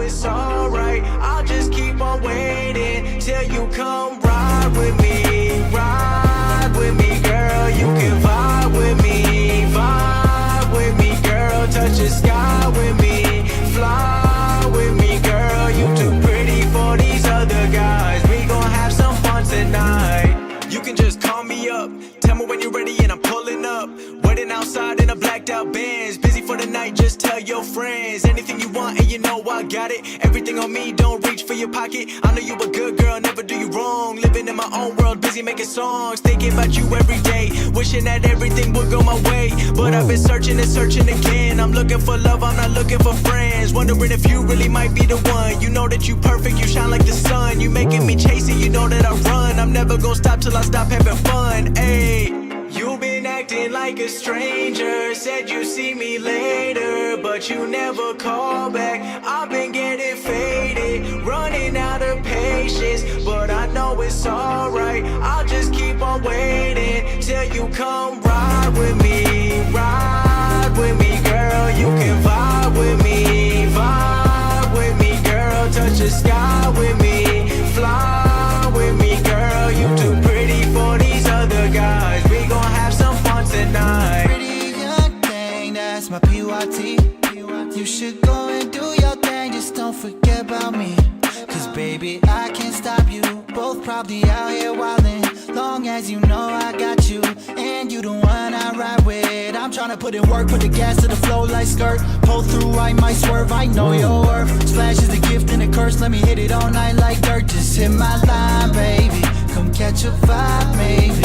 it's alright. I'll just keep on waiting till you come ride with me. Ride with me, girl. You can vibe with me. Vibe with me, girl. Touch the sky with me. Fly with me, girl. You too pretty for these other guys. We gon' have some fun tonight. You can just call me up. Tell me when you're ready and I'm pulling up. Waiting outside in a blacked out Benz. Busy for the night, just tell your friends. Anything you want and you know I got it. Everything on me, don't reach for your pocket. I know you a good girl, never do you wrong. Living in my own world, busy making songs. Thinking about you every day. Wishing that everything would go my way. But I've been searching and searching again. I'm looking for love, I'm not looking for friends. Wondering if you really might be the one. You know that you perfect, you shine like the sun. You making me chase it, you know that I run. I'm never gonna stop till I stop having fun. Ayy. You've been acting like a stranger. Said you see me later, but you never call back. I've been getting faded, running out of patience, but I know it's alright. I'll just keep on waiting till you come ride with me. Ride with me, girl. You can vibe with me. Vibe with me, girl. Touch the sky with me. Fly with me, girl. You too pretty for these other guys. We gon' have some fun tonight. Pretty young thing, that's my PYT. You should go and do your thing, just don't forget about me. Cause baby, I can't stop you. Both probably out here wildin'. Long as you know I got you, and you the one I ride with. I'm tryna put in work, put the gas to the flow like skirt. Pull through, I might swerve, I know your worth. Slash is a gift and a curse, let me hit it all night like dirt. Just hit my line, baby. Come catch a vibe, maybe.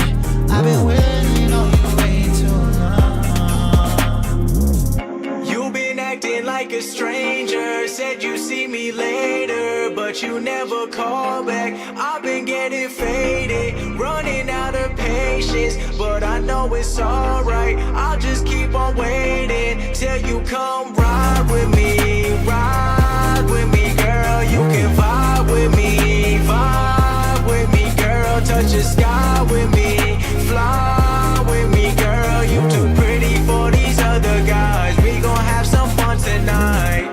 I've been waiting on you way too long. You've been acting like a stranger. Said you see me later, but you never call back. I've been getting faded, running out of patience, but I know it's alright. I'll just keep on waiting till you come ride with me. Ride with me, girl. You can vibe with me. Vibe with me, girl. Touch the sky with me. Fly with me, girl. You too pretty for these other guys. We gon' have some fun tonight.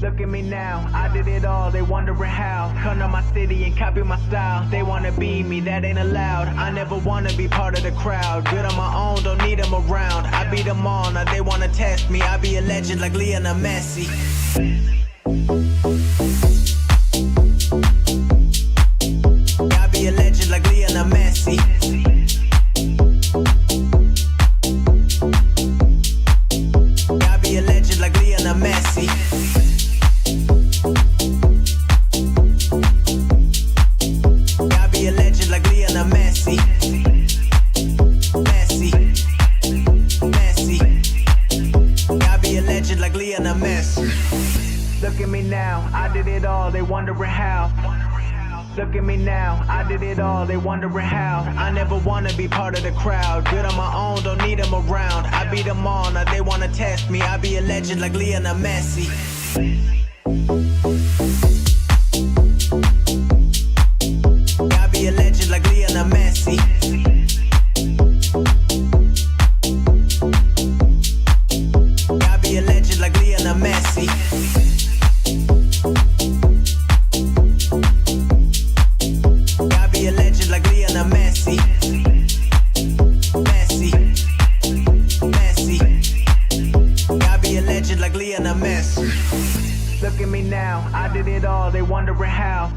Look at me now, I did it all, they wondering how. Come to my city and copy my style. They wanna be me, that ain't allowed. I never wanna be part of the crowd. Good on my own, don't need them around. I beat them all, now they wanna test me. I be a legend like Lionel Messi. I be a legend like Lionel Messi. I be a legend like Lionel Messi. Look at me now, I did it all, they wondering how. Look at me now, I did it all, they wondering how. I never wanna be part of the crowd. Good on my own, don't need them around. I beat them all, now they wanna test me. I be a legend like Lionel Messi. I be a legend like Lionel Messi. I be a legend like Lionel Messi. Look at me now, I did it all, they wondering how.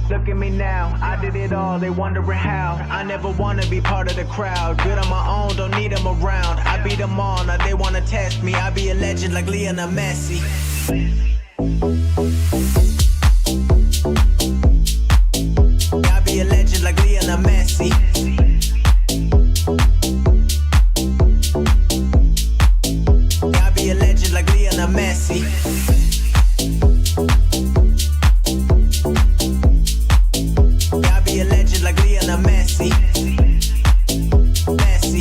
Look at me now, I did it all, they wondering how. I never wanna be part of the crowd. Good on my own, don't need them around. I beat them all, now they wanna test me. I be a legend like Lionel Messi. I be a legend like Lionel Messi. I be a legend like Lionel Messi. I be a legend like Lionel Messi. Messi.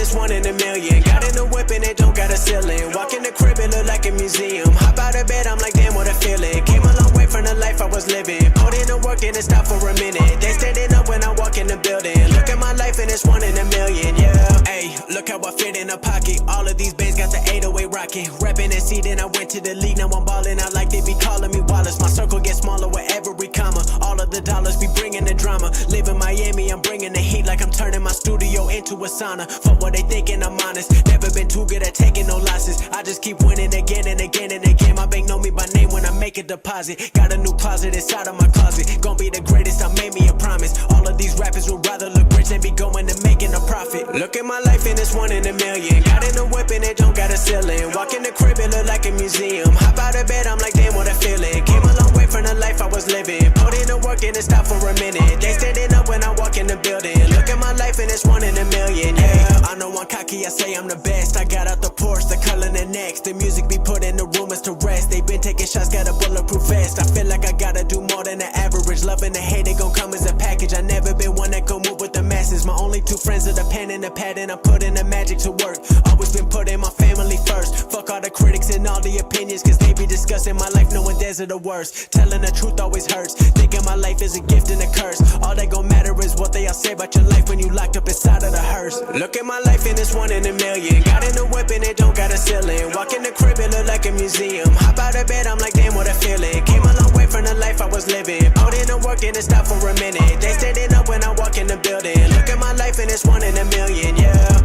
it's one in a million. Got in the whip and it don't got a ceiling. Walk in the crib, it look like a museum. Hop out of bed, I'm like, damn, what a feeling. Came a long way from the life I was living. Put in the work and it stopped for a minute. They standing up when I walk in the building. Look at my life and it's one in a million, yeah. Hey, look how I fit in a pocket. All of these bands got the 808 rocking. Reppin' and see, then I went to the league. Now I'm ballin' out like they be calling me Wallace. My circle gets smaller with every comma. All of the dollars be bringing the drama. Live in Miami, I'm bringing the heat like I'm turning my studio into a sauna. Fuck what they thinking, I'm honest. Never been too good at taking no losses. I just keep winning again and again and again. My bank know me by name when I make a deposit. Got a new closet inside of my closet. Gonna be the greatest, I made me a promise. All of these rappers would rather look rich than be going and making a profit. Look at my life and it's one in a million. Got in the whip and it don't got a ceiling. Walk in the crib, it look like a museum. Hop out of bed, I'm like, damn, what a feeling. Came a long way from the life I was living. Put in the work and it stopped for a minute. They standing up when I walk in the building. Look at my life and it's one in a million, yeah. I know I'm cocky, I say I'm the best. I got out the Porsche, the color the next. The music be putting the rumors to rest. They been taking shots, got a bulletproof vest. I feel like I gotta do more than the average. Loving the hate, they gon' come as a package. I never been one that gon' move with the masses. My only two friends are the pen and the pad, and I'm putting the magic to work. Always been putting my family first. Fuck all the critics and all the opinions, cause they be discussing my life knowing theirs are the worst. Telling the truth always hurts. Thinking my life is a gift and a curse. All that gon' matter is what they all say about your life when you locked up inside of the hearse. Look at my life and it's one in a million. Got in the whip and it don't got a ceiling. Walk in the crib, it look like a museum. Hop out of bed, I'm like, damn, what a feeling. Came a long way from the life I was living. Put in the work and it stopped for a minute. They standing up when I walk in the building. Look at my life and it's one in a million, yeah.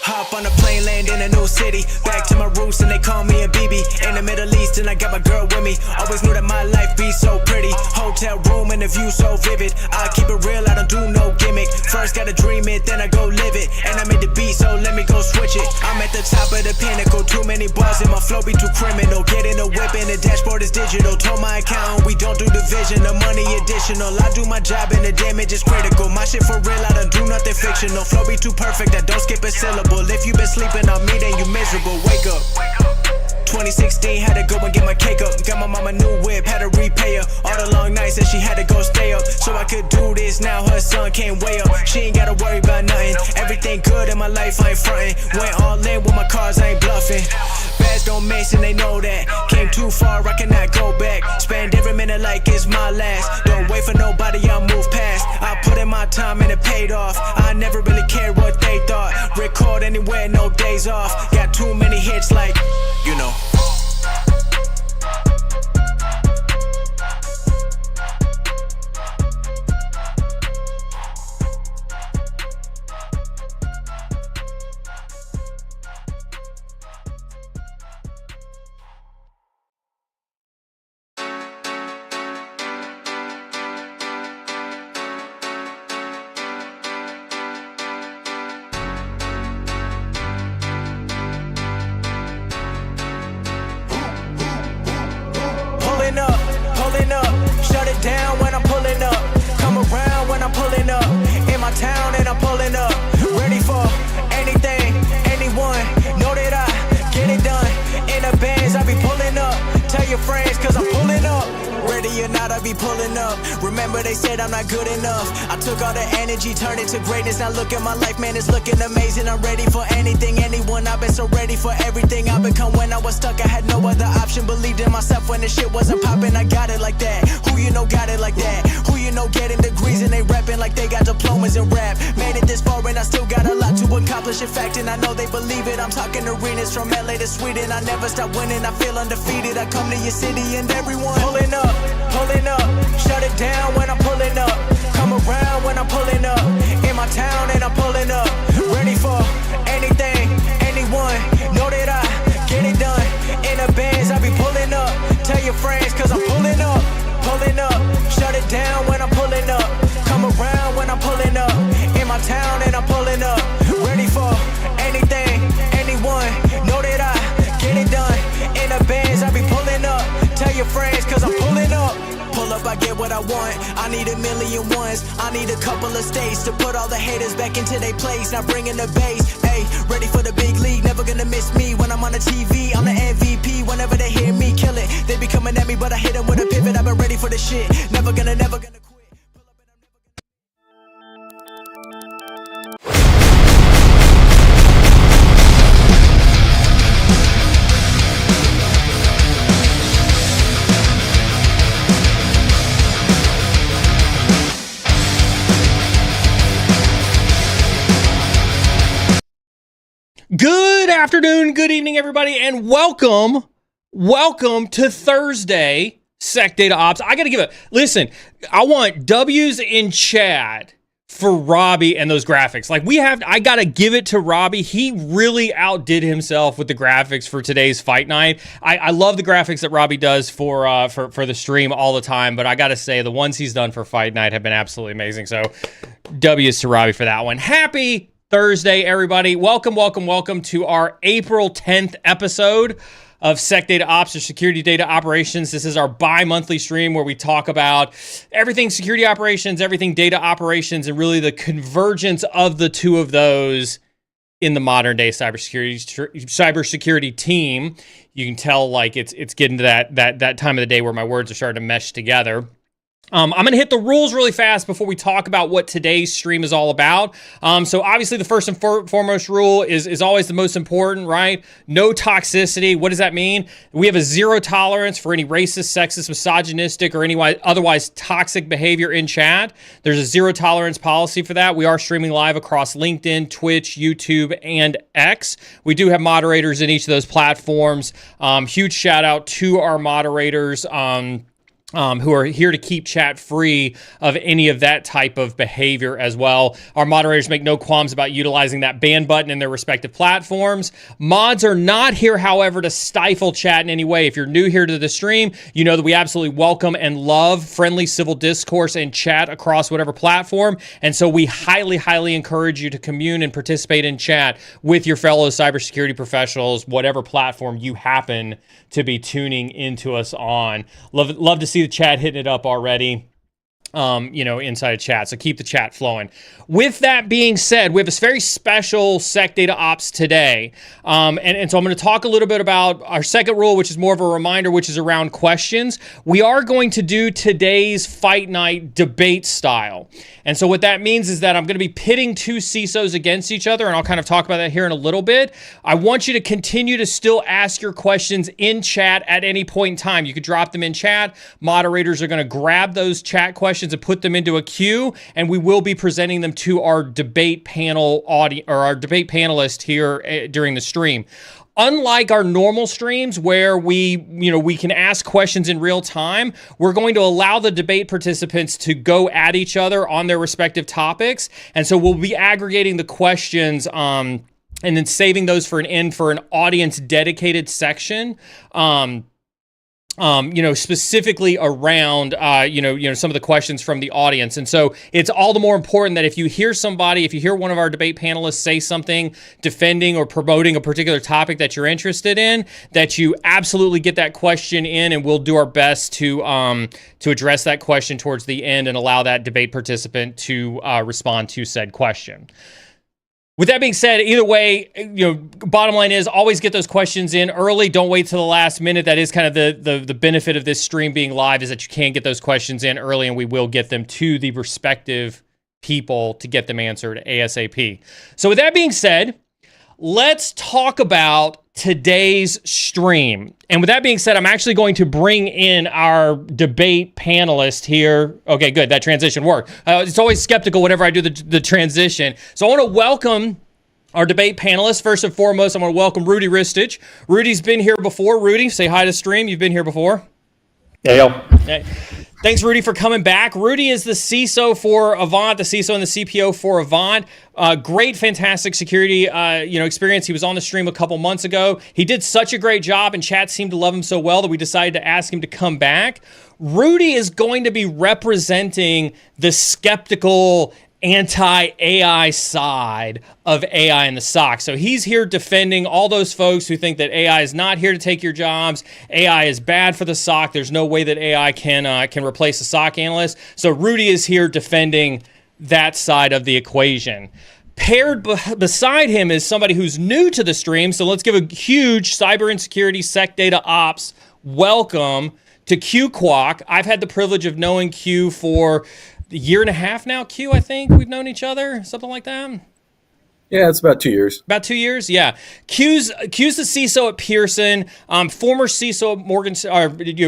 Hop on a plane, land in a new city. Back to my roots and they call me a BB. In the Middle East and I got my girl with me. Always knew that my life be so pretty. Hotel room and the view so vivid. I keep it real, I don't do no gimmick. First gotta dream it, then I go live it. And I made the beat, so let me go switch it. I'm at the top of the pinnacle. Too many bars and my flow be too criminal. Get in the whip and the dashboard is digital. Told my accountant we don't do division. The money additional. I do my job and the damage is critical. My shit for real, I don't do nothing fictional. Flow be too perfect, I don't skip a syllable. If you been sleeping on me, then you miserable. Wake up. 2016, had to go and get my cake up. Got my mama new whip, had to repay her. All the long nights that she had to go stay up. So I could do this, now her son can't weigh up. She ain't gotta worry about nothing. Everything good in my life, I ain't frontin'. Went all in with my cars, I ain't bluffing. Bads don't miss and they know that. Came too far, I cannot go back. Spend every minute like it's my last. Don't wait for nobody, I'll move past. I put in my time and it paid off. I never really cared what they thought. Record anywhere, no days off. Got too many hits like, you know. Pulling up, shut it down when I'm pulling up. Come around when I'm pulling up. In my town and I'm pulling up. Ready for anything, anyone. Know that I get it done. In the bands, I be pulling up. Tell your friends, cause I'm pulling up. Ready or not, I be pulling up. Remember they said I'm not good enough. I took all the energy, turned it to greatness. Now look at my life, man, it's looking amazing. I'm ready for anything, anyone. I've been so ready for everything I've become. When I was stuck, I had no other option. Believed in myself when the shit wasn't popping. I got it like that. Who you know got it like that? Who you know getting degrees and they rapping like they got diplomas in rap. Made it this far and I still got a lot to accomplish. In fact, and I know they believe it. I'm talking arenas from LA to Sweden. I never stop winning, I feel undefeated. I come to your city and everyone pulling up. Shut it down when I'm pulling up. Come around when I'm pulling up. In my town and I'm pulling up. Ready for anything, anyone. Know that I get it done. In the bands, I be pulling up. Tell your friends, cause I'm pulling up. Shut it down when I'm pulling up. Come around when I'm pulling up. In my town and I'm I need 1,000,000 I need a couple of states to put all the haters back into their place. Now bringing the bass, hey, ready for the big league. Never gonna miss me when I'm on the TV. I'm the MVP. Whenever they hear me kill it, they be coming at me, but I hit them with a pivot. I've been ready for the shit. Never gonna quit. Good afternoon, good evening, everybody, and welcome to Thursday, Sec Data Ops. I gotta give it, listen, I want W's in chat for Robbie and those graphics. I gotta give it to Robbie. He really outdid himself with the graphics for today's fight night. I love the graphics that Robbie does for the stream all the time, but I gotta say the ones he's done for fight night have been absolutely amazing. So W's to Robbie for that one. Happy Thursday, everybody. Welcome to our April 10th episode of Sec Data Ops, or Security Data Operations. This is our bi-monthly stream where we talk about everything security operations, everything data operations, and really the convergence of the two of those in the modern day cybersecurity team. You can tell it's getting to that time of the day where my words are starting to mesh together. I'm going to hit the rules really fast before we talk about what today's stream is all about. So obviously the first and foremost rule is always the most important, right? No toxicity. What does that mean? We have a zero tolerance for any racist, sexist, misogynistic, or any otherwise toxic behavior in chat. There's a zero tolerance policy for that. We are streaming live across LinkedIn, Twitch, YouTube, and X. We do have moderators in each of those platforms. Huge shout out to our moderators. Who are here to keep chat free of any of that type of behavior as well. Our moderators make no qualms about utilizing that ban button in their respective platforms. Mods are not here, however, to stifle chat in any way. If you're new here to the stream, you know that we absolutely welcome and love friendly civil discourse and chat across whatever platform. And so we highly, highly encourage you to commune and participate in chat with your fellow cybersecurity professionals, whatever platform you happen to be tuning into us on. Love to see the chat hitting it up already, inside of chat. So keep the chat flowing. With that being said, we have a very special Sec Data Ops today. And so I'm going to talk a little bit about our second rule, which is more of a reminder, which is around questions. We are going to do today's fight night debate style. And so what that means is that I'm going to be pitting two CISOs against each other, and I'll kind of talk about that here in a little bit. I want you to continue to still ask your questions in chat at any point in time. You could drop them in chat. Moderators are going to grab those chat questions and put them into a queue, and we will be presenting them to our debate panel or our debate panelist here during the stream. Unlike our normal streams where we can ask questions in real time, we're going to allow the debate participants to go at each other on their respective topics. And so we'll be aggregating the questions and then saving those for an audience dedicated section. Specifically around, some of the questions from the audience. And so it's all the more important that if you hear one of our debate panelists say something defending or promoting a particular topic that you're interested in, that you absolutely get that question in, and we'll do our best to address that question towards the end and allow that debate participant to respond to said question. With that being said, either way, bottom line is always get those questions in early. Don't wait till the last minute. That is kind of the benefit of this stream being live, is that you can get those questions in early, and we will get them to the respective people to get them answered ASAP. So with that being said, let's talk about today's stream. And with that being said, I'm actually going to bring in our debate panelist here. Okay, good. That transition worked. It's always skeptical whenever I do the transition. So I want to welcome our debate panelists. First and foremost, I want to welcome Rudy Ristich. Rudy's been here before. Rudy, say hi to stream. You've been here before. Hey. Thanks, Rudy, for coming back. Rudy is the CISO for Avant, the CISO and the CPO for Avant. Great, fantastic security, experience. He was on the stream a couple months ago. He did such a great job, and chat seemed to love him so well that we decided to ask him to come back. Rudy is going to be representing the skeptical anti-AI side of AI in the SOC. So he's here defending all those folks who think that AI is not here to take your jobs. AI is bad for the SOC. There's no way that AI can replace a SOC analyst. So Rudy is here defending that side of the equation. Paired beside him is somebody who's new to the stream. So let's give a huge cyber insecurity sec data ops welcome to Kwak. I've had the privilege of knowing Q for a year and a half now. Q, I think we've known each other, something like that. Yeah, it's about 2 years. About 2 years, yeah. Q's the CISO at Pearson, former CISO at Morgan,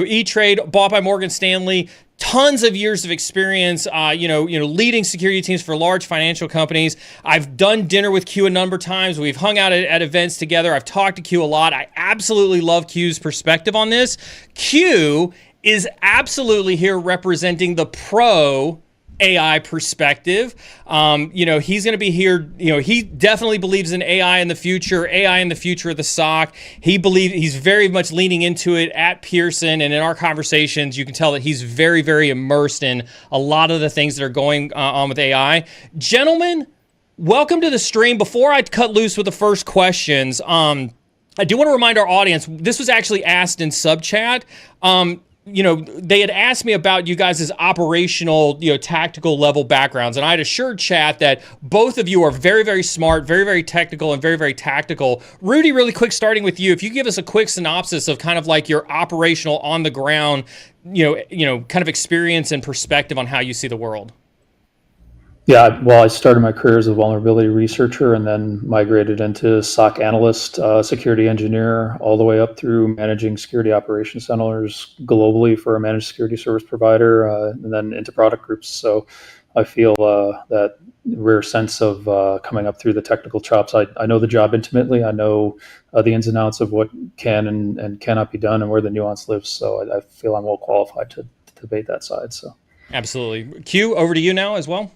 E-Trade, bought by Morgan Stanley. Tons of years of experience, leading security teams for large financial companies. I've done dinner with Q a number of times. We've hung out at events together. I've talked to Q a lot. I absolutely love Q's perspective on this. Q is absolutely here representing the pro AI perspective. He's going to be here. He definitely believes in AI in the future of the SOC. He's very much leaning into it at Pearson. And in our conversations, you can tell that he's very, very immersed in a lot of the things that are going on with AI. Gentlemen, welcome to the stream. Before I cut loose with the first questions, I do want to remind our audience, this was actually asked in sub chat. They had asked me about you guys' operational, tactical level backgrounds. And I had assured chat that both of you are very, very smart, very, very technical, and very, very tactical. Rudy, really quick, starting with you, if you give us a quick synopsis of kind of like your operational on the ground, kind of experience and perspective on how you see the world. Yeah, well, I started my career as a vulnerability researcher and then migrated into SOC analyst, security engineer, all the way up through managing security operations centers globally for a managed security service provider, and then into product groups. So I feel that rare sense of coming up through the technical chops. I know the job intimately. I know the ins and outs of what can and cannot be done and where the nuance lives. So I feel I'm well qualified to debate that side. So absolutely. Q, over to you now as well.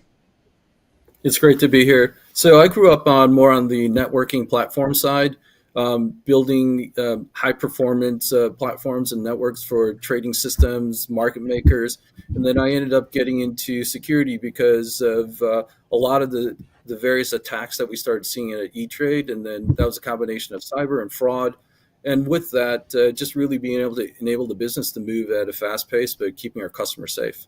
It's great to be here. So I grew up more on the networking platform side, building high performance platforms and networks for trading systems, market makers. And then I ended up getting into security because of a lot of the various attacks that we started seeing at E-Trade. And then that was a combination of cyber and fraud. And with that, just really being able to enable the business to move at a fast pace, but keeping our customers safe.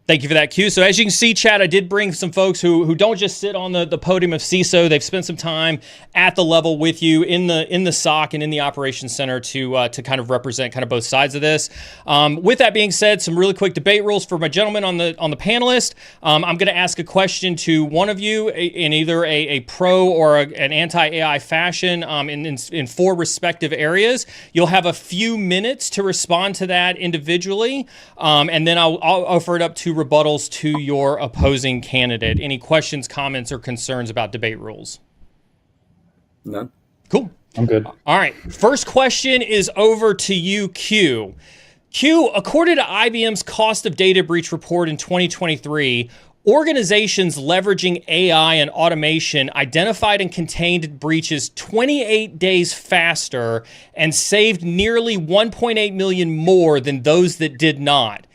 Thank you for that, Q. So as you can see, chat, I did bring some folks who don't just sit on the podium of CISO. They've spent some time at the level with you in the SOC and in the operations center to kind of represent kind of both sides of this. With that being said, some really quick debate rules for my gentlemen on the panelist. I'm going to ask a question to one of you in either a pro or an anti-AI fashion in four respective areas. You'll have a few minutes to respond to that individually, and then I'll offer it up to rebuttals to your opposing candidate. Any questions, comments, or concerns about debate rules? None. Cool. I'm good. All right. First question is over to you, Q. Q, according to IBM's cost of data breach report in 2023, organizations leveraging AI and automation identified and contained breaches 28 days faster and saved nearly 1.8 million more than those that did not.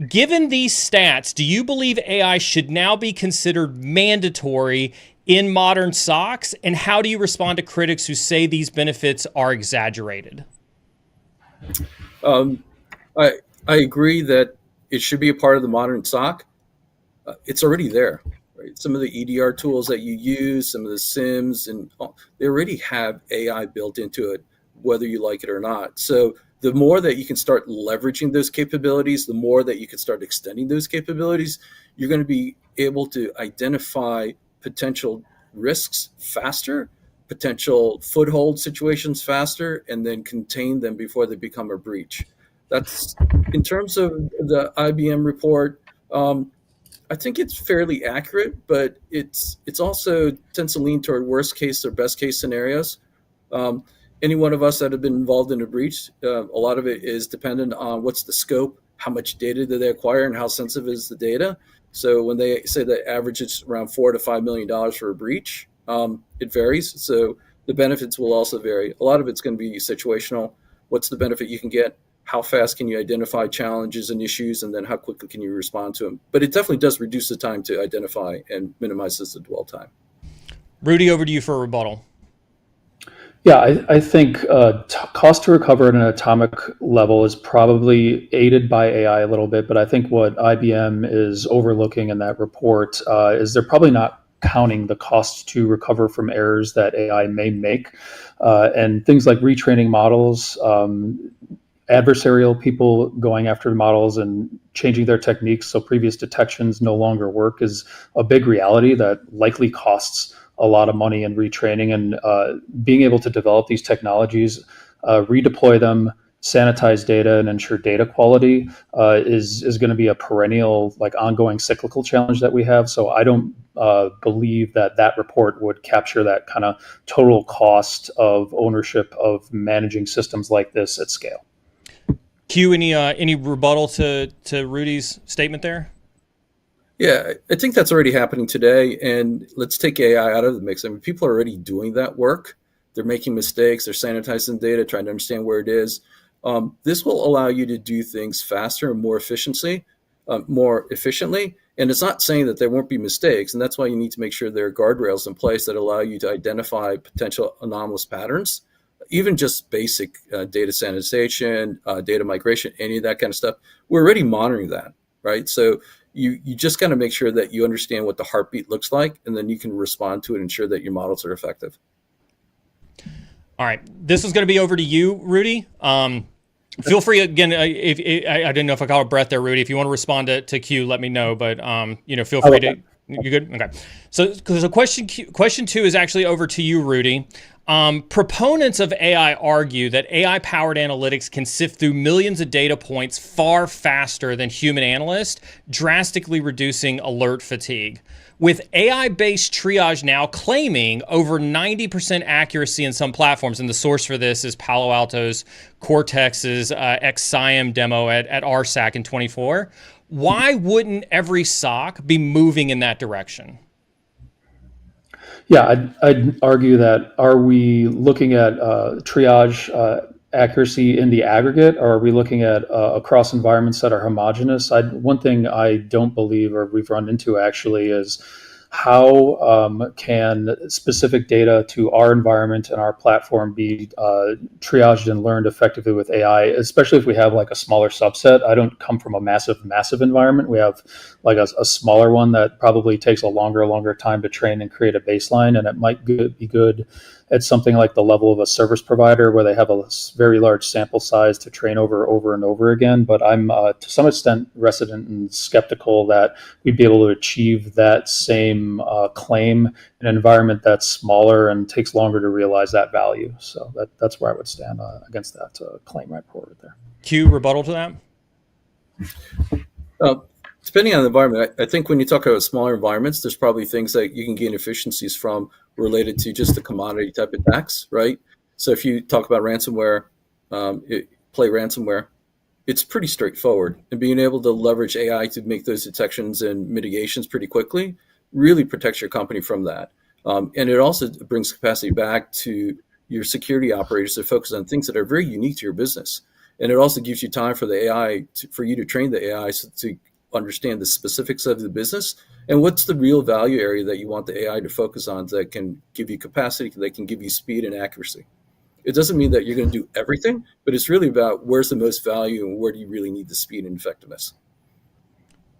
Given these stats, do you believe AI should now be considered mandatory in modern SOCs? And how do you respond to critics who say these benefits are exaggerated? I agree that it should be a part of the modern SOC. It's already there, right? Some of the EDR tools that you use, some of the SIMs, and they already have AI built into it, whether you like it or not. So the more that you can start leveraging those capabilities, the more that you can start extending those capabilities, you're going to be able to identify potential risks faster, potential foothold situations faster, and then contain them before they become a breach. That's in terms of the IBM report. I think it's fairly accurate, but it's also tends to lean toward worst case or best case scenarios. Any one of us that have been involved in a breach, a lot of it is dependent on what's the scope, how much data do they acquire, and how sensitive is the data. So when they say the average is around $4 to $5 million for a breach, it varies. So the benefits will also vary. A lot of it's going to be situational. What's the benefit you can get? how fast can you identify challenges and issues, and then how quickly can you respond to them. But it definitely does reduce the time to identify and minimizes the dwell time. Rudy, over to you for a rebuttal. Yeah, I think cost to recover at an atomic level is probably aided by AI a little bit, but I think what IBM is overlooking in that report is they're probably not counting the costs to recover from errors that AI may make, and things like retraining models, adversarial people going after models and changing their techniques so previous detections no longer work is a big reality that likely costs a lot of money in retraining, and being able to develop these technologies, redeploy them, sanitize data, and ensure data quality is going to be a perennial, like ongoing cyclical challenge that we have. So I don't believe that report would capture that kind of total cost of ownership of managing systems like this at scale. Q, any rebuttal to Rudy's statement there? Yeah, I think that's already happening today. And let's take AI out of the mix. I mean, people are already doing that work. They're making mistakes. They're sanitizing data, trying to understand where it is. This will allow you to do things faster and more efficiently. And it's not saying that there won't be mistakes. And that's why you need to make sure there are guardrails in place that allow you to identify potential anomalous patterns, even just basic data sanitization, data migration, any of that kind of stuff. We're already monitoring that, right? So you just got to make sure that you understand what the heartbeat looks like, and then you can respond to it and ensure that your models are effective. All right, this is going to be over to you, Rudy. Feel free again. If I didn't know if I caught a breath there, Rudy. If you want to respond to Q, let me know. But feel free to. You good? Okay. So question 2 is actually over to you, Rudy. Proponents of AI argue that AI-powered analytics can sift through millions of data points far faster than human analysts, drastically reducing alert fatigue. With AI-based triage now claiming over 90% accuracy in some platforms, and the source for this is Palo Alto's Cortex's XSIAM demo at RSAC in 24, why wouldn't every SOC be moving in that direction? Yeah, I'd argue that are we looking at triage accuracy in the aggregate, or are we looking at across environments that are homogeneous? One thing I don't believe, or we've run into actually, is how can specific data to our environment and our platform be triaged and learned effectively with AI, especially if we have like a smaller subset. I don't come from a massive environment. We have like a smaller one that probably takes a longer time to train and create a baseline, and it might be good at something like the level of a service provider where they have a very large sample size to train over and over again. But I'm to some extent reticent and skeptical that we'd be able to achieve that same claim in an environment that's smaller and takes longer to realize that value. So that's where I would stand against that claim right there. Q, rebuttal to that? Depending on the environment, I think when you talk about smaller environments, there's probably things that you can gain efficiencies from related to just the commodity type attacks, right? So if you talk about ransomware, play ransomware, it's pretty straightforward. And being able to leverage AI to make those detections and mitigations pretty quickly really protects your company from that. And it also brings capacity back to your security operators to focus on things that are very unique to your business. And it also gives you time for the AI, for you to train the AI to understand the specifics of the business and what's the real value area that you want the AI to focus on that can give you capacity, that can give you speed and accuracy. It doesn't mean that you're going to do everything, but it's really about where's the most value and where do you really need the speed and effectiveness.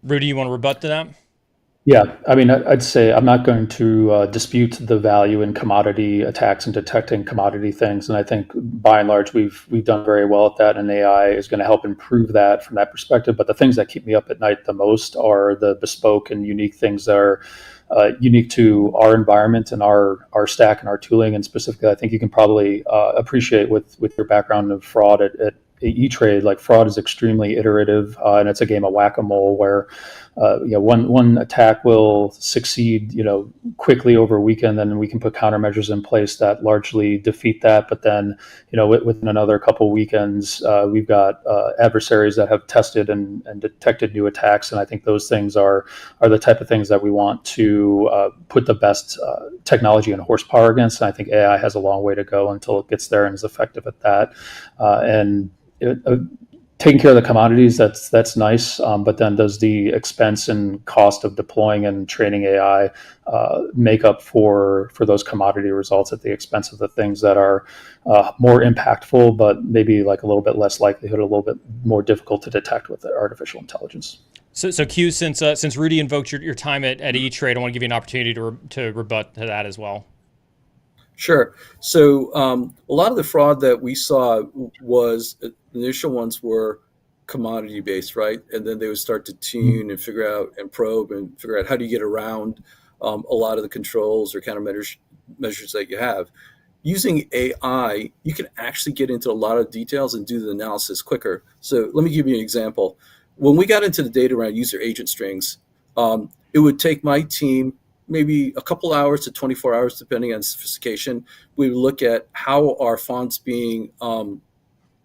Rudy, you want to rebut to that? Yeah, I mean, I'd say I'm not going to dispute the value in commodity attacks and detecting commodity things, and I think by and large we've done very well at that, and AI is going to help improve that from that perspective. But the things that keep me up at night the most are the bespoke and unique things that are unique to our environment and our stack and our tooling. And specifically, I think you can probably appreciate with your background of fraud at E-Trade, like fraud is extremely iterative, and it's a game of whack-a-mole where one attack will succeed quickly over a weekend, then we can put countermeasures in place that largely defeat that. But then within another couple of weekends, we've got adversaries that have tested and detected new attacks, and I think those things are the type of things that we want to put the best technology and horsepower against. And I think AI has a long way to go until it gets there and is effective at that. taking care of the commodities, that's nice. But then does the expense and cost of deploying and training AI make up for those commodity results at the expense of the things that are more impactful, but maybe like a little bit less likelihood, a little bit more difficult to detect with artificial intelligence? So Q, since Rudy invoked your time at E-Trade, I want to give you an opportunity to rebut to that as well. Sure. So a lot of the fraud that we saw was the initial ones were commodity based, right? And then they would start to tune and figure out and probe and figure out how do you get around a lot of the controls or measures that you have. Using AI, you can actually get into a lot of details and do the analysis quicker. So let me give you an example. When we got into the data around user agent strings, it would take my team maybe a couple hours to 24 hours, depending on sophistication. We would look at how are fonts being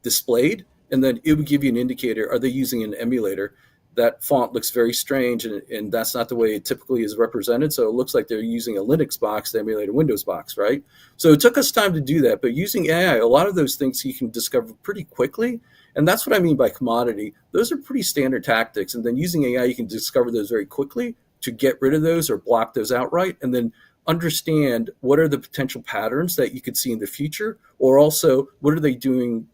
displayed, and then it would give you an indicator. Are they using an emulator? That font looks very strange, and that's not the way it typically is represented. So it looks like they're using a Linux box to emulate a Windows box, right? So it took us time to do that. But using AI, a lot of those things you can discover pretty quickly. And that's what I mean by commodity. Those are pretty standard tactics. And then using AI, you can discover those very quickly to get rid of those or block those outright, and then understand what are the potential patterns that you could see in the future, or also what are they doing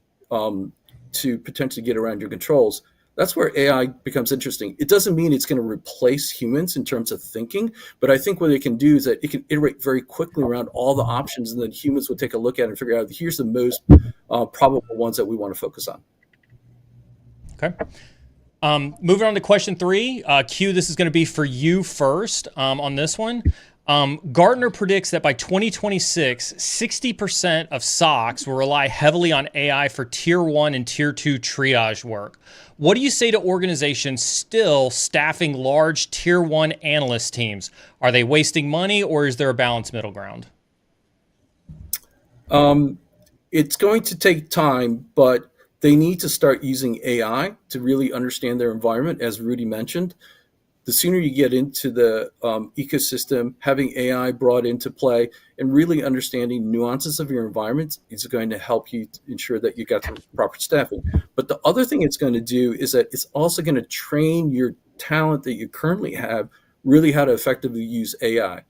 to potentially get around your controls. That's where AI becomes interesting. It doesn't mean it's going to replace humans in terms of thinking, but I think what it can do is that it can iterate very quickly around all the options, and then humans will take a look at it and figure out here's the most probable ones that we want to focus on. Okay. Moving on to question 3. Q, this is going to be for you first on this one. Gartner predicts that by 2026, 60% of SOCs will rely heavily on AI for tier 1 and tier 2 triage work. What do you say to organizations still staffing large tier 1 analyst teams? Are they wasting money, or is there a balanced middle ground? It's going to take time, but they need to start using AI to really understand their environment, as Rudy mentioned. The sooner you get into the ecosystem, having AI brought into play and really understanding nuances of your environment is going to help you to ensure that you got the proper staffing. But the other thing it's going to do is that it's also going to train your talent that you currently have really how to effectively use AI.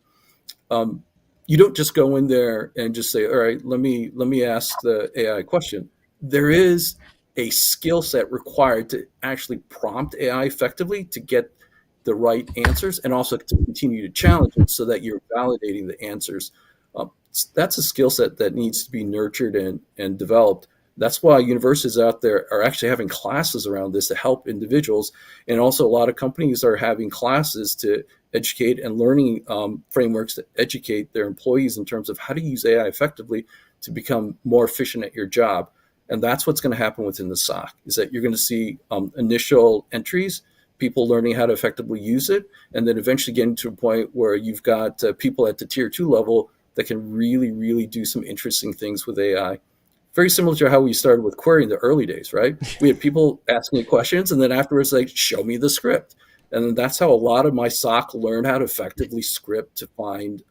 You don't just go in there and just say, all right, let me ask the AI question. There is a skill set required to actually prompt AI effectively to get the right answers, and also to continue to challenge it so that you're validating the answers. That's a skill set that needs to be nurtured and developed. That's why universities out there are actually having classes around this to help individuals. And also a lot of companies are having classes to educate and learning frameworks to educate their employees in terms of how to use AI effectively to become more efficient at your job. And that's what's going to happen within the SOC, is that you're going to see initial entries, people learning how to effectively use it, and then eventually getting to a point where you've got people at the tier 2 level that can really, really do some interesting things with AI. Very similar to how we started with query in the early days, right? We had people asking me questions, and then afterwards, like, show me the script. And that's how a lot of my SOC learned how to effectively script to find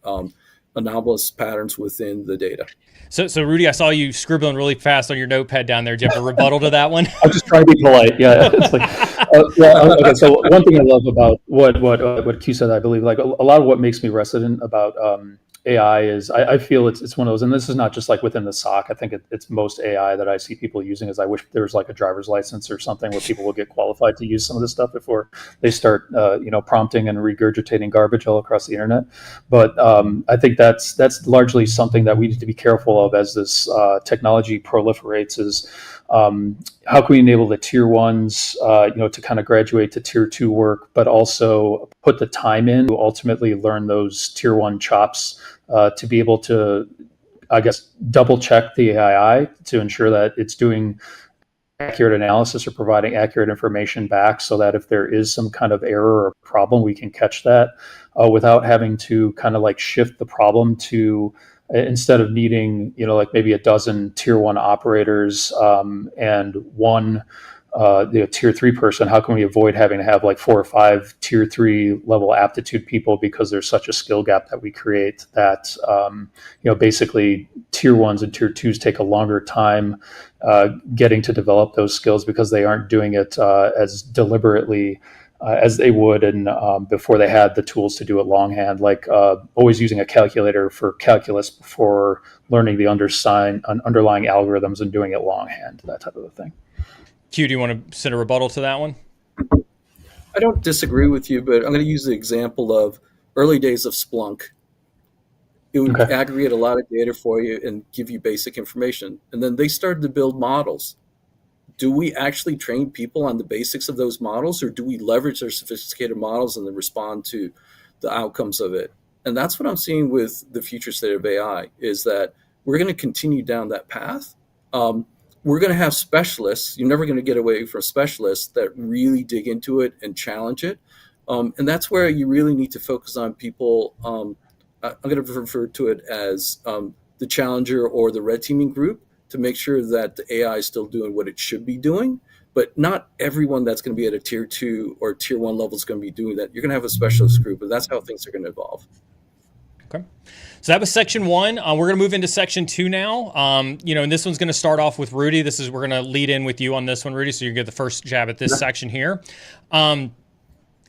anomalous patterns within the data. So Rudy, I saw you scribbling really fast on your notepad down there. Do you have a rebuttal to that one? I'll just try to be polite. Yeah, it's like, okay. So one thing I love about what Q said, I believe, like a lot of what makes me reticent about AI is I feel it's one of those, and this is not just like within the SOC. I think it's most AI that I see people using is I wish there was like a driver's license or something where people will get qualified to use some of this stuff before they start, prompting and regurgitating garbage all across the internet. But I think that's largely something that we need to be careful of as this technology proliferates. Is how can we enable the tier 1s, to kind of graduate to tier 2 work, but also put the time in to ultimately learn those tier 1 chops to be able to, I guess, double check the AI to ensure that it's doing accurate analysis or providing accurate information back, so that if there is some kind of error or problem, we can catch that without having to kind of like shift the problem to, instead of needing, like maybe a dozen tier 1 operators and one tier 3 person, how can we avoid having to have like 4 or 5 tier 3 level aptitude people, because there's such a skill gap that we create that basically tier 1s and tier 2s take a longer time getting to develop those skills, because they aren't doing it as deliberately as they would and before they had the tools to do it longhand, like always using a calculator for calculus before learning the underlying algorithms and doing it longhand, that type of a thing. Q, do you want to send a rebuttal to that one? I don't disagree with you, but I'm going to use the example of early days of Splunk. It would aggregate a lot of data for you and give you basic information. And then they started to build models. Do we actually train people on the basics of those models, or do we leverage their sophisticated models and then respond to the outcomes of it? And that's what I'm seeing with the future state of AI, is that we're going to continue down that path. We're going to have specialists. You're never going to get away from specialists that really dig into it and challenge it. And that's where you really need to focus on people. I'm going to refer to it as the challenger or the red teaming group, to make sure that the AI is still doing what it should be doing. But not everyone that's going to be at a tier 2 or tier 1 level is going to be doing that. You're going to have a specialist group, and that's how things are going to evolve. Okay. So that was section 1. We're going to move into section 2 now. And this one's going to start off with Rudy. We're going to lead in with you on this one, Rudy. So you get the first jab at this section here.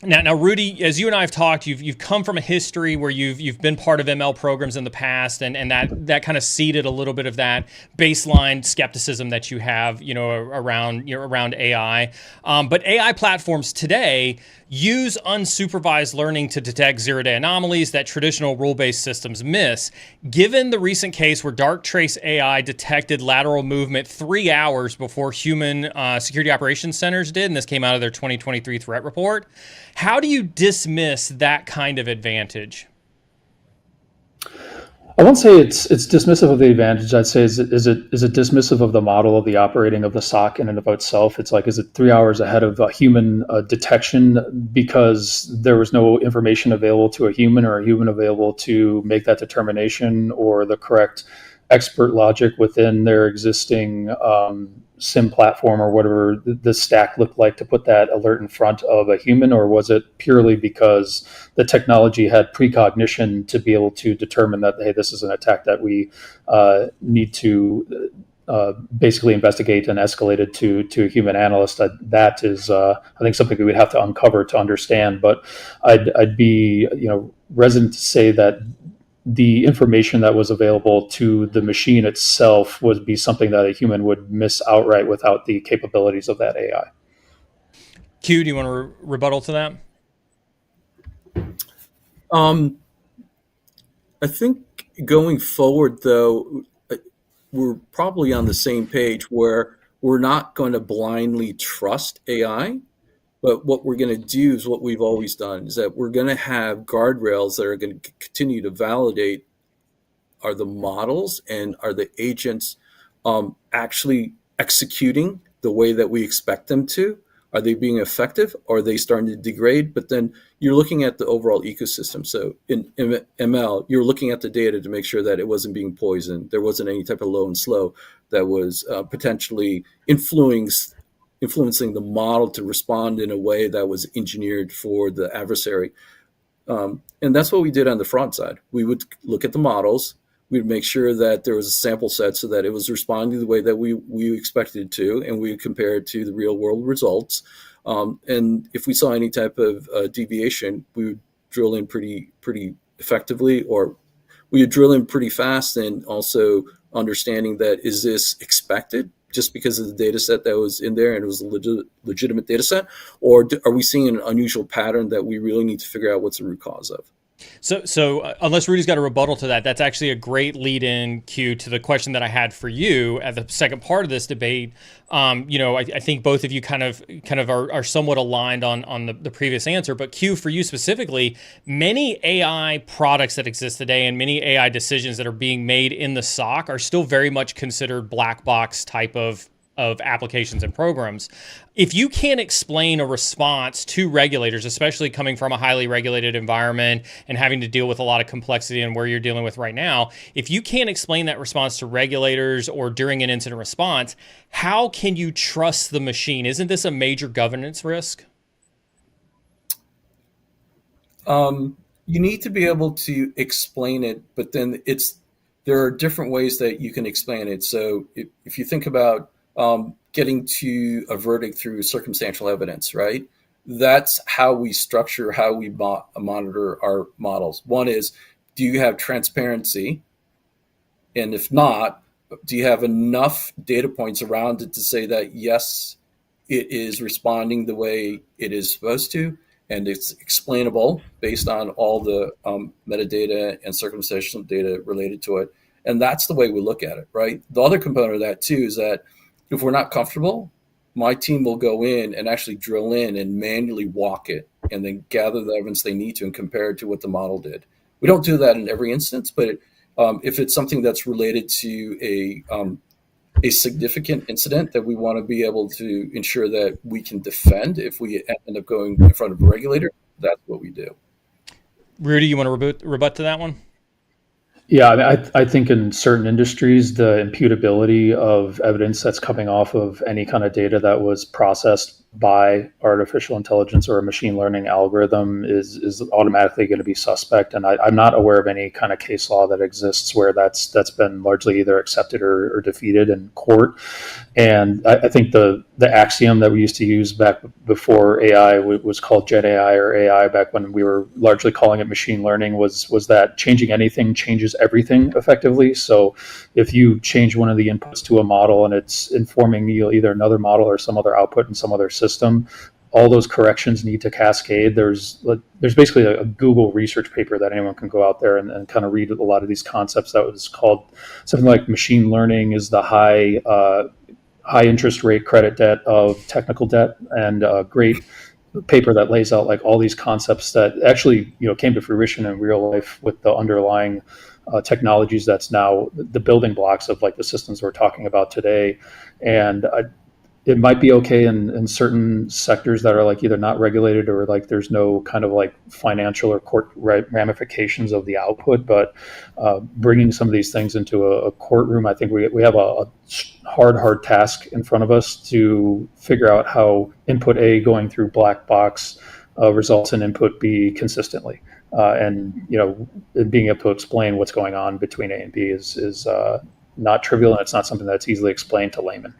Now, Rudy, as you and I have talked, you've come from a history where you've been part of ML programs in the past, and that kind of seeded a little bit of that baseline skepticism that you have, around AI. But AI platforms today use unsupervised learning to detect zero-day anomalies that traditional rule-based systems miss. Given the recent case where Darktrace AI detected lateral movement 3 hours before human security operations centers did, and this came out of their 2023 threat report, how do you dismiss that kind of advantage? I won't say it's dismissive of the advantage. I'd say is it dismissive of the model of the operating of the SOC in and of itself. It's like, is it 3 hours ahead of a human detection because there was no information available to a human, or a human available to make that determination, or the correct expert logic within their existing SIM platform or whatever the stack looked like to put that alert in front of a human? Or was it purely because the technology had precognition to be able to determine that, hey, this is an attack that we need to basically investigate and escalate it to a human analyst? That is, I think, something we would have to uncover to understand. But I'd be reticent to say that the information that was available to the machine itself would be something that a human would miss outright without the capabilities of that AI. Q, do you want to rebuttal to that? I think going forward, though, we're probably on the same page where we're not going to blindly trust AI. But what we're going to do is what we've always done, is that we're going to have guardrails that are going to continue to validate, are the models and are the agents actually executing the way that we expect them to? Are they being effective, or are they starting to degrade? But then you're looking at the overall ecosystem. So in ML, you're looking at the data to make sure that it wasn't being poisoned. There wasn't any type of low and slow that was potentially influencing the model to respond in a way that was engineered for the adversary. And that's what we did on the fraud side. We would look at the models. We'd make sure that there was a sample set so that it was responding the way that we expected it to, and we would compare it to the real world results. And if we saw any type of deviation, we would drill in pretty effectively, or we would drill in pretty fast, and also understanding that, is this expected just because of the data set that was in there and it was a legitimate data set, or are we seeing an unusual pattern that we really need to figure out what's the root cause of? So unless Rudy's got a rebuttal to that, that's actually a great lead-in, Q, to the question that I had for you at the second part of this debate. I think both of you kind of are somewhat aligned on the previous answer, but Q, for you specifically, many AI products that exist today and many AI decisions that are being made in the SOC are still very much considered black box type of of applications and programs. If you can't explain a response to regulators, especially coming from a highly regulated environment and having to deal with a lot of complexity and where you're dealing with right now, if you can't explain that response to regulators or during an incident response, how can you trust the machine? Isn't this a major governance risk? You need to be able to explain it, but then there are different ways that you can explain it. So if you think about getting to a verdict through circumstantial evidence, right? That's how we structure, how we monitor our models. One is, do you have transparency? And if not, do you have enough data points around it to say that, yes, it is responding the way it is supposed to, and it's explainable based on all the metadata and circumstantial data related to it. And that's the way we look at it, right? The other component of that, too, is that if we're not comfortable, my team will go in and actually drill in and manually walk it and then gather the evidence they need to and compare it to what the model did. We don't do that in every instance, but if it's something that's related to a significant incident that we want to be able to ensure that we can defend if we end up going in front of a regulator, that's what we do. Rudy, you want to rebut to that one? Yeah, I think in certain industries, the imputability of evidence that's coming off of any kind of data that was processed by artificial intelligence or a machine learning algorithm is automatically going to be suspect. And I'm not aware of any kind of case law that exists where that's been largely either accepted or defeated in court. And I think the axiom that we used to use back before AI was called Gen AI or AI, back when we were largely calling it machine learning, was that changing anything changes everything effectively. So if you change one of the inputs to a model and it's informing you either another model or some other output in some other system, all those corrections need to cascade. There's basically a Google research paper that anyone can go out there and kind of read a lot of these concepts. That was called something like machine learning is the high interest rate credit debt of technical debt, and a great paper that lays out like all these concepts that actually came to fruition in real life with the underlying technologies that's now the building blocks of like the systems we're talking about today. And it might be okay in certain sectors that are like either not regulated or like there's no kind of like financial or court ramifications of the output, but bringing some of these things into a courtroom, I think we have a hard task in front of us to figure out how input A going through black box results in input B consistently. And being able to explain what's going on between A and B is not trivial, and it's not something that's easily explained to laymen.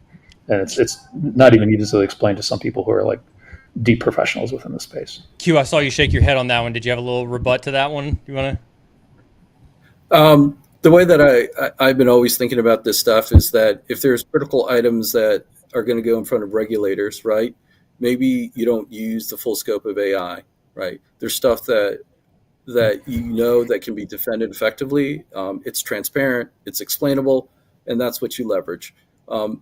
And it's not even easily explained to some people who are like deep professionals within the space. Q, I saw you shake your head on that one. Did you have a little rebut to that one? You want to? The way that I've been always thinking about this stuff is that if there's critical items that are going to go in front of regulators, right? Maybe you don't use the full scope of AI, right? There's stuff that that can be defended effectively. It's transparent, it's explainable, and that's what you leverage.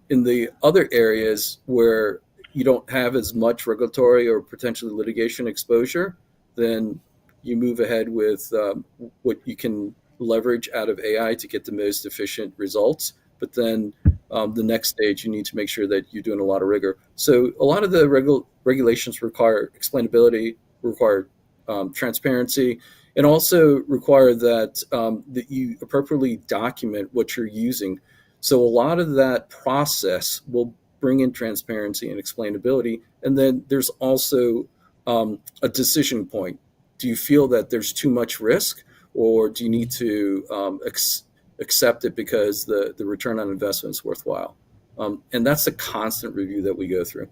In the other areas where you don't have as much regulatory or potentially litigation exposure, then you move ahead with what you can leverage out of AI to get the most efficient results. But then the next stage, you need to make sure that you're doing a lot of rigor. So a lot of the regulations require explainability, require transparency, and also require that you appropriately document what you're using. So a lot of that process will bring in transparency and explainability. And then there's also a decision point. Do you feel that there's too much risk, or do you need to accept it because the return on investment is worthwhile? And that's a constant review that we go through.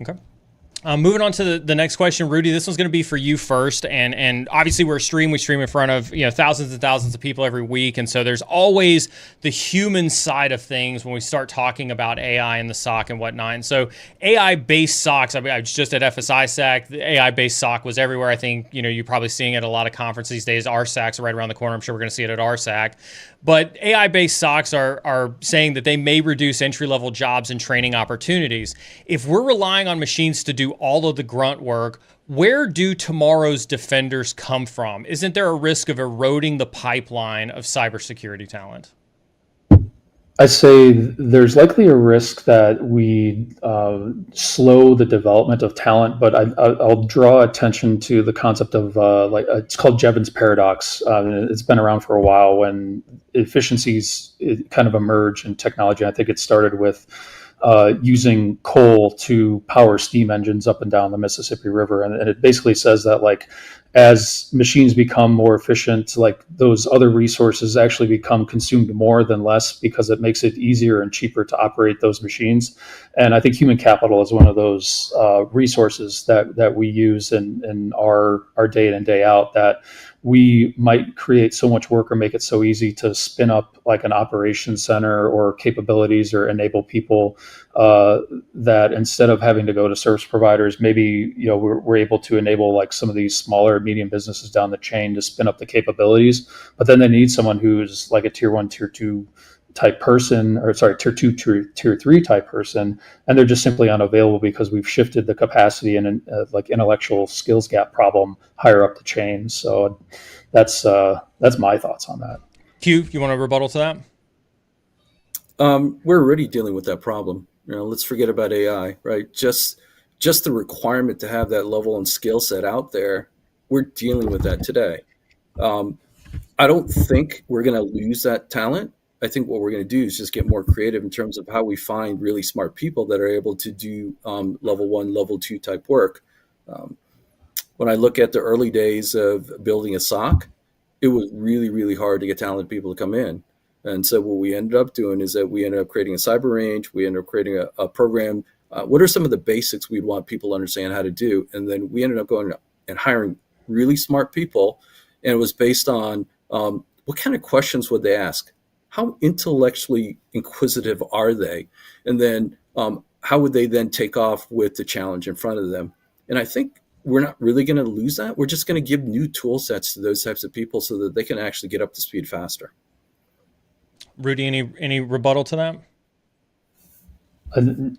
Okay. Moving on to the next question, Rudy, this one's going to be for you first. And obviously we stream in front of thousands and thousands of people every week. And so there's always the human side of things when we start talking about AI and the SOC and whatnot. And so AI-based SOCs, I was just at FSISAC, the AI-based SOC was everywhere. I think, you're probably seeing it at a lot of conferences these days. RSACs are right around the corner. I'm sure we're going to see it at RSAC. But AI-based SOCs are saying that they may reduce entry-level jobs and training opportunities. If we're relying on machines to do all of the grunt work, where do tomorrow's defenders come from? Isn't there a risk of eroding the pipeline of cybersecurity talent? I say there's likely a risk that we slow the development of talent, but I'll draw attention to the concept of it's called Jevons paradox. It's been around for a while when efficiencies kind of emerge in technology. I think it started with using coal to power steam engines up and down the Mississippi River, and it basically says that like as machines become more efficient, like those other resources actually become consumed more than less because it makes it easier and cheaper to operate those machines. And I think human capital is one of those resources that we use in our day in and day out, that we might create so much work or make it so easy to spin up like an operations center or capabilities or enable people that instead of having to go to service providers, maybe we're able to enable like some of these smaller medium businesses down the chain to spin up the capabilities. But then they need someone who's like a tier 1, tier 2 type person, or sorry, tier 2, tier 3 type person, and they're just simply unavailable because we've shifted the capacity and like intellectual skills gap problem higher up the chain. So that's my thoughts on that. Q, you want to rebuttal to that? We're already dealing with that problem. Let's forget about AI, right? Just the requirement to have that level and skill set out there, we're dealing with that today. I don't think we're going to lose that talent. I think what we're going to do is just get more creative in terms of how we find really smart people that are able to do level 1, level 2 type work. When I look at the early days of building a SOC, it was really, really hard to get talented people to come in. And so what we ended up doing is that we ended up creating a cyber range. We ended up creating a program. What are some of the basics we'd want people to understand how to do? And then we ended up going and hiring really smart people. And it was based on what kind of questions would they ask? How intellectually inquisitive are they? And then how would they then take off with the challenge in front of them? And I think we're not really going to lose that. We're just going to give new tool sets to those types of people so that they can actually get up to speed faster. Rudy, any rebuttal to that?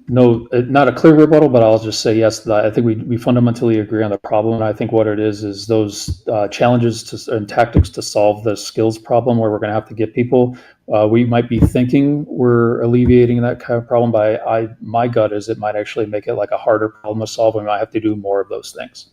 No, not a clear rebuttal, but I'll just say yes. I think we fundamentally agree on the problem. And I think what it is those challenges and tactics to solve the skills problem, where we're going to have to get people. We might be thinking we're alleviating that kind of problem, but my gut is it might actually make it like a harder problem to solve. We might have to do more of those things.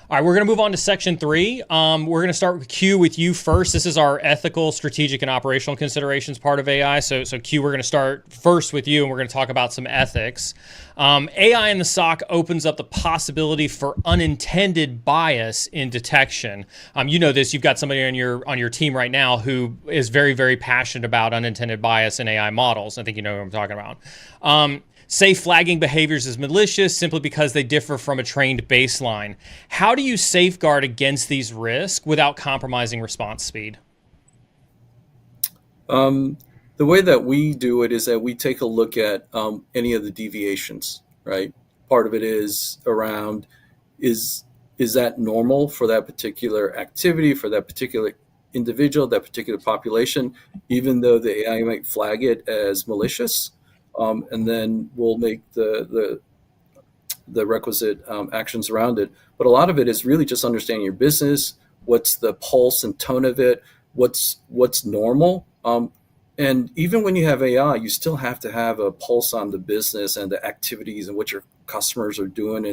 All right, we're going to move on to section 3. We're going to start with Q with you first. This is our ethical, strategic, and operational considerations part of AI. So Q, we're going to start first with you, and we're going to talk about some ethics. AI in the SOC opens up the possibility for unintended bias in detection. You know this. You've got somebody on your team right now who is very, very passionate about unintended bias in AI models. I think you know what I'm talking about. Say flagging behaviors as malicious simply because they differ from a trained baseline. How do you safeguard against these risks without compromising response speed? The way that we do it is that we take a look at any of the deviations, right? Part of it is around, is that normal for that particular activity, for that particular individual, that particular population, even though the AI might flag it as malicious? And then we'll make the requisite actions around it. But a lot of it is really just understanding your business, what's the pulse and tone of it, what's normal. And even when you have AI, you still have to have a pulse on the business and the activities and what your customers are doing,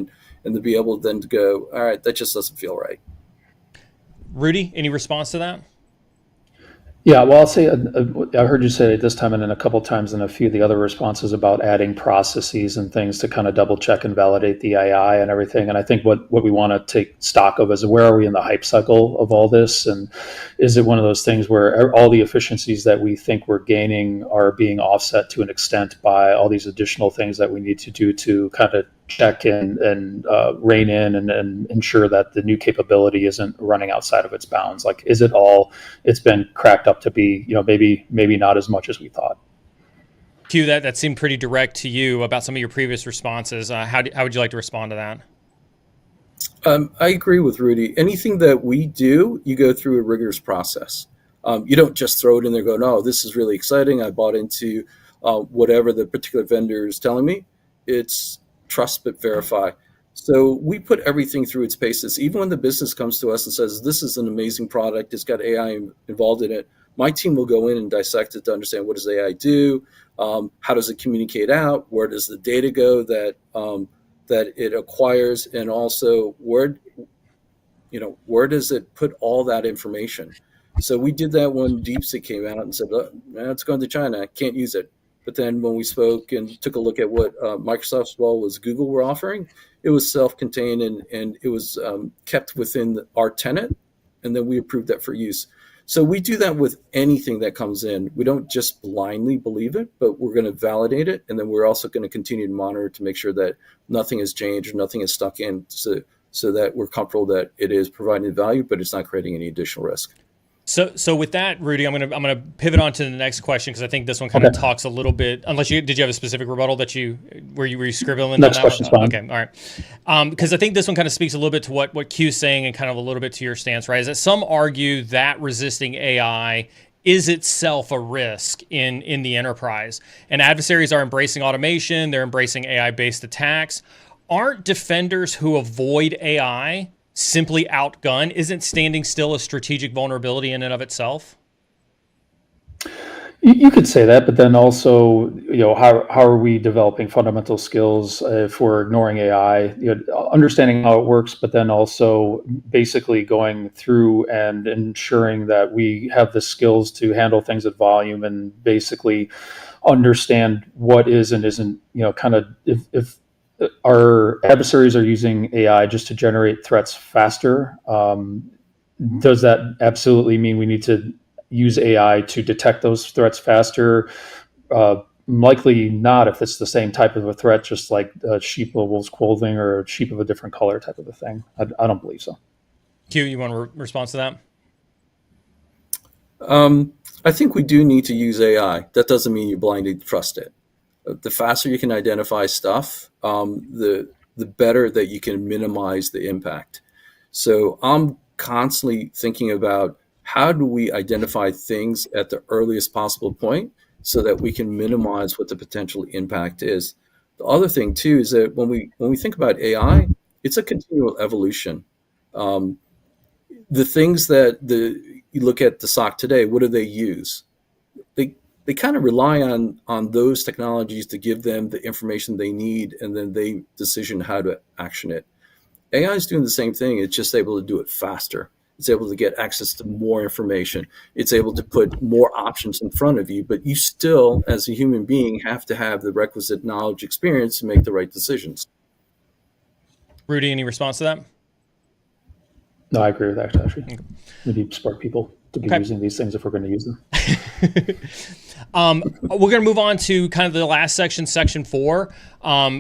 and to be able then to go, all right, that just doesn't feel right. Rudy, any response to that? Yeah, well, I'll say I heard you say it this time, and then a couple times in a few of the other responses about adding processes and things to kind of double check and validate the AI and everything. And I think what we want to take stock of is, where are we in the hype cycle of all this? And is it one of those things where all the efficiencies that we think we're gaining are being offset to an extent by all these additional things that we need to do to kind of check and rein in and ensure that the new capability isn't running outside of its bounds? Like, is it all it's been cracked up to be, maybe not as much as we thought? Q, that seemed pretty direct to you about some of your previous responses. How would you like to respond to that? I agree with Rudy. Anything that we do, you go through a rigorous process. You don't just throw it in there and go, no, this is really exciting. I bought into whatever the particular vendor is telling me. It's trust but verify. So we put everything through its paces. Even when the business comes to us and says, this is an amazing product, it's got AI involved in it, My team will go in and dissect it to understand what does AI do, how does it communicate out, where does the data go that it acquires, and also where does it put all that information. So we did that when DeepSeek came out and said, it's going to China, can't use it. But then when we spoke and took a look at what Microsoft as well as Google were offering, it was self-contained and it was kept within our tenant, and then we approved that for use. So we do that with anything that comes in. We don't just blindly believe it, but we're going to validate it, and then we're also going to continue to monitor to make sure that nothing has changed or nothing is stuck in, so that we're comfortable that it is providing value, but it's not creating any additional risk. So with that, Rudy, I'm gonna pivot on to the next question, because I think this one kind of talks a little bit. Unless did you have a specific rebuttal that were you scribbling? Next question's fine. Okay, all right. Because I think this one kind of speaks a little bit to what Q's saying, and kind of a little bit to your stance, right? Is that some argue that resisting AI is itself a risk in the enterprise, and adversaries are embracing automation, they're embracing AI-based attacks. Aren't defenders who avoid AI simply outgunned? Isn't standing still a strategic vulnerability in and of itself? You could say that, but then also, how are we developing fundamental skills if we're ignoring AI? Understanding how it works, but then also basically going through and ensuring that we have the skills to handle things at volume and basically understand what is and isn't, kind of if our adversaries are using AI just to generate threats faster. Does that absolutely mean we need to use AI to detect those threats faster? Likely not, if it's the same type of a threat, just like a sheep of wolf's clothing or a sheep of a different color type of a thing. I don't believe so. Q, you want to respond to that? I think we do need to use AI. That doesn't mean you blindly trust it. The faster you can identify stuff, the better that you can minimize the impact. So I'm constantly thinking about how do we identify things at the earliest possible point so that we can minimize what the potential impact is. The other thing too is that when we think about AI, it's a continual evolution. The things that you look at the SOC today, what do they use? They kind of rely on those technologies to give them the information they need, and then they decision how to action it. AI is doing the same thing. It's just able to do it faster. It's able to get access to more information. It's able to put more options in front of you, but you still, as a human being, have to have the requisite knowledge, experience to make the right decisions. Rudy, any response to that? No, I agree with that, actually. Okay. We need smart people to be using these things if we're going to use them. We're going to move on to kind of the last section, section 4.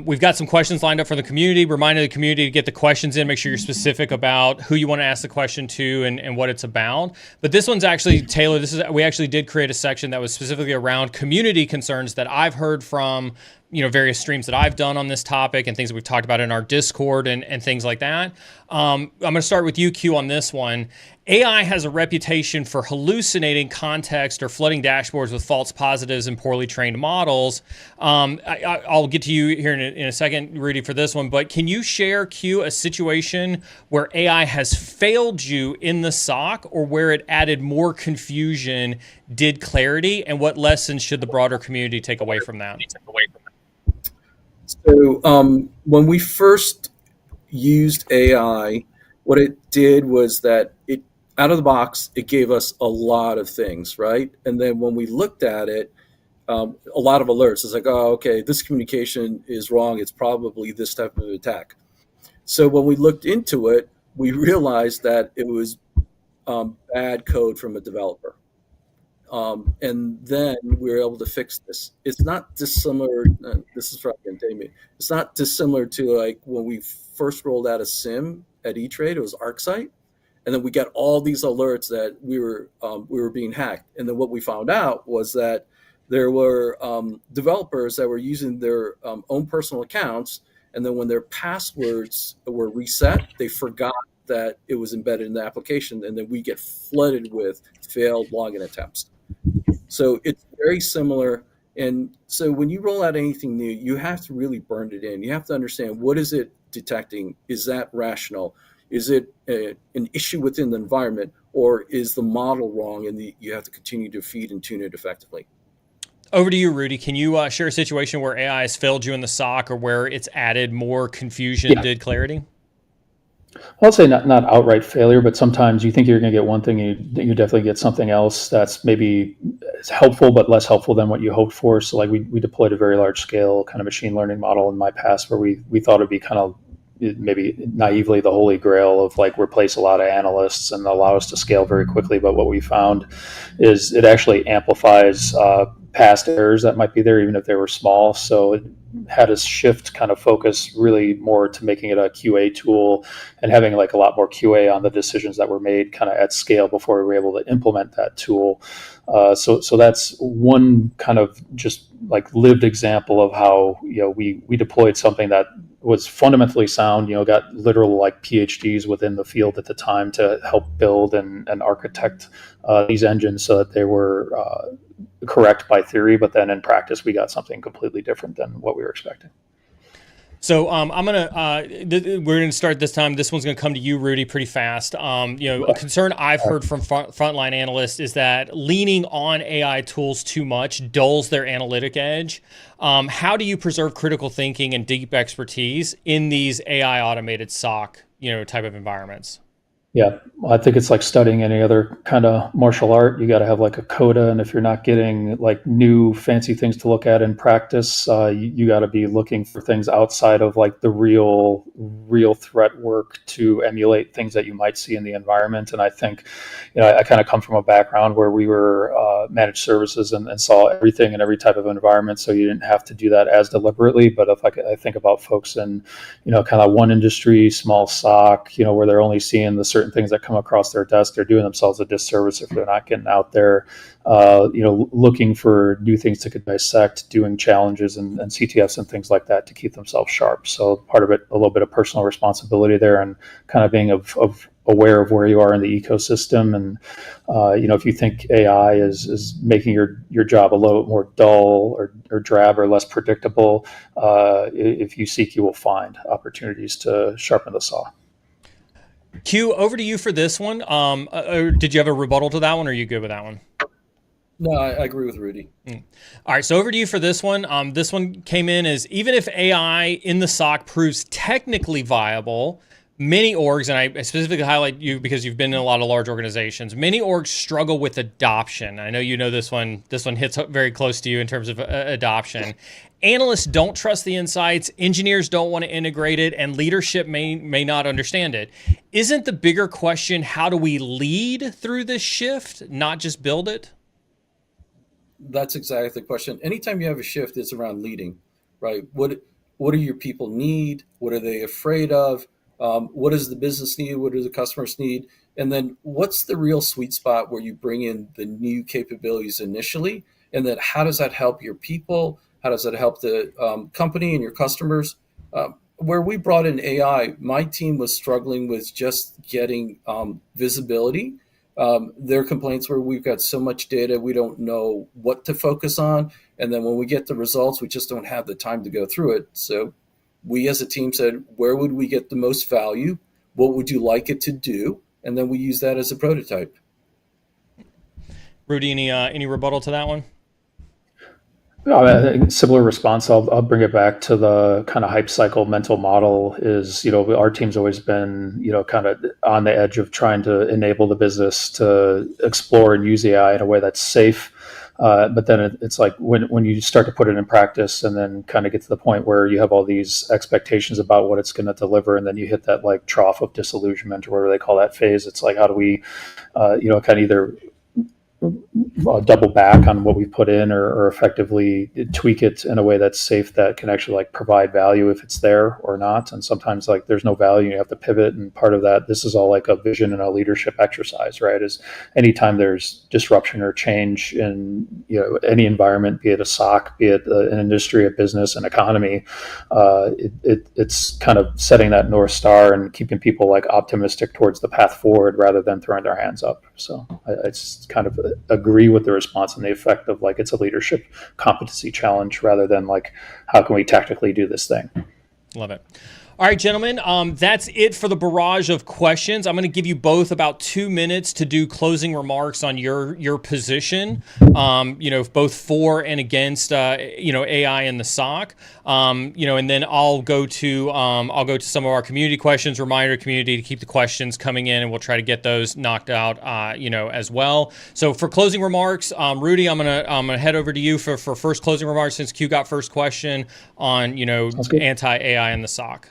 We've got some questions lined up for the community. Reminding the community to get the questions in. Make sure you're specific about who you want to ask the question to and what it's about. But this one's actually tailored. We actually did create a section that was specifically around community concerns that I've heard from various streams that I've done on this topic and things that we've talked about in our Discord and things like that. I'm going to start with you, Q, on this one. AI has a reputation for hallucinating context or flooding dashboards with false positives and poorly trained models. I'll get to you here in a second, Rudy, for this one, but can you share, Q, a situation where AI has failed you in the SOC or where it added more confusion, did clarity, and what lessons should the broader community take away from that? So when we first used AI, what it did was that it, out of the box, it gave us a lot of things, right? And then when we looked at it, a lot of alerts. It's like, oh, okay, this communication is wrong. It's probably this type of attack. So when we looked into it, we realized that it was bad code from a developer. And then we were able to fix this. It's not dissimilar. This is probably Damien. It's not dissimilar to like when we first rolled out a SIM at E-Trade. It was ArcSight, and then we got all these alerts that we were being hacked. And then what we found out was that there were developers that were using their own personal accounts, and then when their passwords were reset, they forgot that it was embedded in the application, and then we get flooded with failed login attempts. So it's very similar. And so when you roll out anything new, you have to really burn it in. You have to understand, what is it detecting? Is that rational? Is it an issue within the environment? or is the model wrong and you have to continue to feed and tune it effectively? Over to you, Rudy. Can you share a situation where AI has failed you in the SOC, or where it's added more confusion, did clarity? I'll say not outright failure, but sometimes you think you're going to get one thing and you definitely get something else that's maybe helpful but less helpful than what you hoped for. So like we deployed a very large scale kind of machine learning model in my past where we thought it'd be kind of maybe naively the holy grail of like replace a lot of analysts and allow us to scale very quickly. But what we found is it actually amplifies past errors that might be there, even if they were small. So it had us shift kind of focus really more to making it a QA tool and having like a lot more QA on the decisions that were made kind of at scale before we were able to implement that tool. So that's one kind of just like lived example of how, we deployed something that was fundamentally sound, got literal like PhDs within the field at the time to help build and architect these engines so that they were correct by theory, but then in practice we got something completely different than what we were expecting. So we're gonna start this time. This one's gonna come to you, Rudy, pretty fast. A concern I've heard from frontline analysts is that leaning on AI tools too much dulls their analytic edge. How do you preserve critical thinking and deep expertise in these AI automated SOC, type of environments? Yeah, I think it's like studying any other kind of martial art. You got to have like a coda, and if you're not getting like new fancy things to look at in practice, you got to be looking for things outside of like the real threat work to emulate things that you might see in the environment. And I think, I kind of come from a background where we were managed services and saw everything in every type of environment, so you didn't have to do that as deliberately. But if I think about folks in, kind of one industry, small SOC, where they're only seeing the certain things that come across their desk, they're doing themselves a disservice if they're not getting out there, looking for new things to dissect, doing challenges and CTFs and things like that to keep themselves sharp. So part of it, a little bit of personal responsibility there, and kind of being aware of where you are in the ecosystem. And if you think AI is making your job a little more dull or drab or less predictable, if you seek, you will find opportunities to sharpen the saw. Q, over to you for this one. Did you have a rebuttal to that one, or are you good with that one? No, I agree with Rudy. All right, so over to you for this one. This one came in as, even if AI in the SOC proves technically viable, many orgs, and I specifically highlight you because you've been in a lot of large organizations, many orgs struggle with adoption. I know you know this one hits very close to you in terms of adoption. Analysts don't trust the insights, engineers don't want to integrate it, and leadership may not understand it. Isn't the bigger question, how do we lead through this shift, not just build it? That's exactly the question. Anytime you have a shift, it's around leading, right? What do your people need? What are they afraid of? What does the business need? What do the customers need? And then what's the real sweet spot where you bring in the new capabilities initially? And then how does that help your people? How does that help the company and your customers? Where we brought in AI, my team was struggling with just getting visibility. Their complaints were, we've got so much data, we don't know what to focus on. And then when we get the results, we just don't have the time to go through it. So we as a team said, where would we get the most value? What would you like it to do? And then we use that as a prototype. Rudy, any rebuttal to that one? I think similar response. I'll bring it back to the kind of hype cycle mental model is, our team's always been, kind of on the edge of trying to enable the business to explore and use AI in a way that's safe. But then it's like when you start to put it in practice and then kind of get to the point where you have all these expectations about what it's going to deliver, and then you hit that like trough of disillusionment or whatever they call that phase. It's like, how do we, kind of either double back on what we put in or effectively tweak it in a way that's safe, that can actually like provide value if it's there or not. And sometimes like there's no value, you have to pivot. And part of that, this is all like a vision and a leadership exercise, right? Is anytime there's disruption or change in, any environment, be it a SOC, be it an industry, a business, an economy, it's kind of setting that North Star and keeping people like optimistic towards the path forward rather than throwing their hands up. So it's kind of agree with the response and the effect of like, it's a leadership competency challenge rather than like, how can we tactically do this thing? Love it. All right, gentlemen, that's it for the barrage of questions. I'm going to give you both about 2 minutes to do closing remarks on your position, both for and against, AI in the SOC, and then I'll go to some of our community questions. Reminder, community, to keep the questions coming in, and we'll try to get those knocked out, as well. So for closing remarks, Rudy, I'm gonna head over to you for first closing remarks, since Q got first question on anti-AI in the SOC.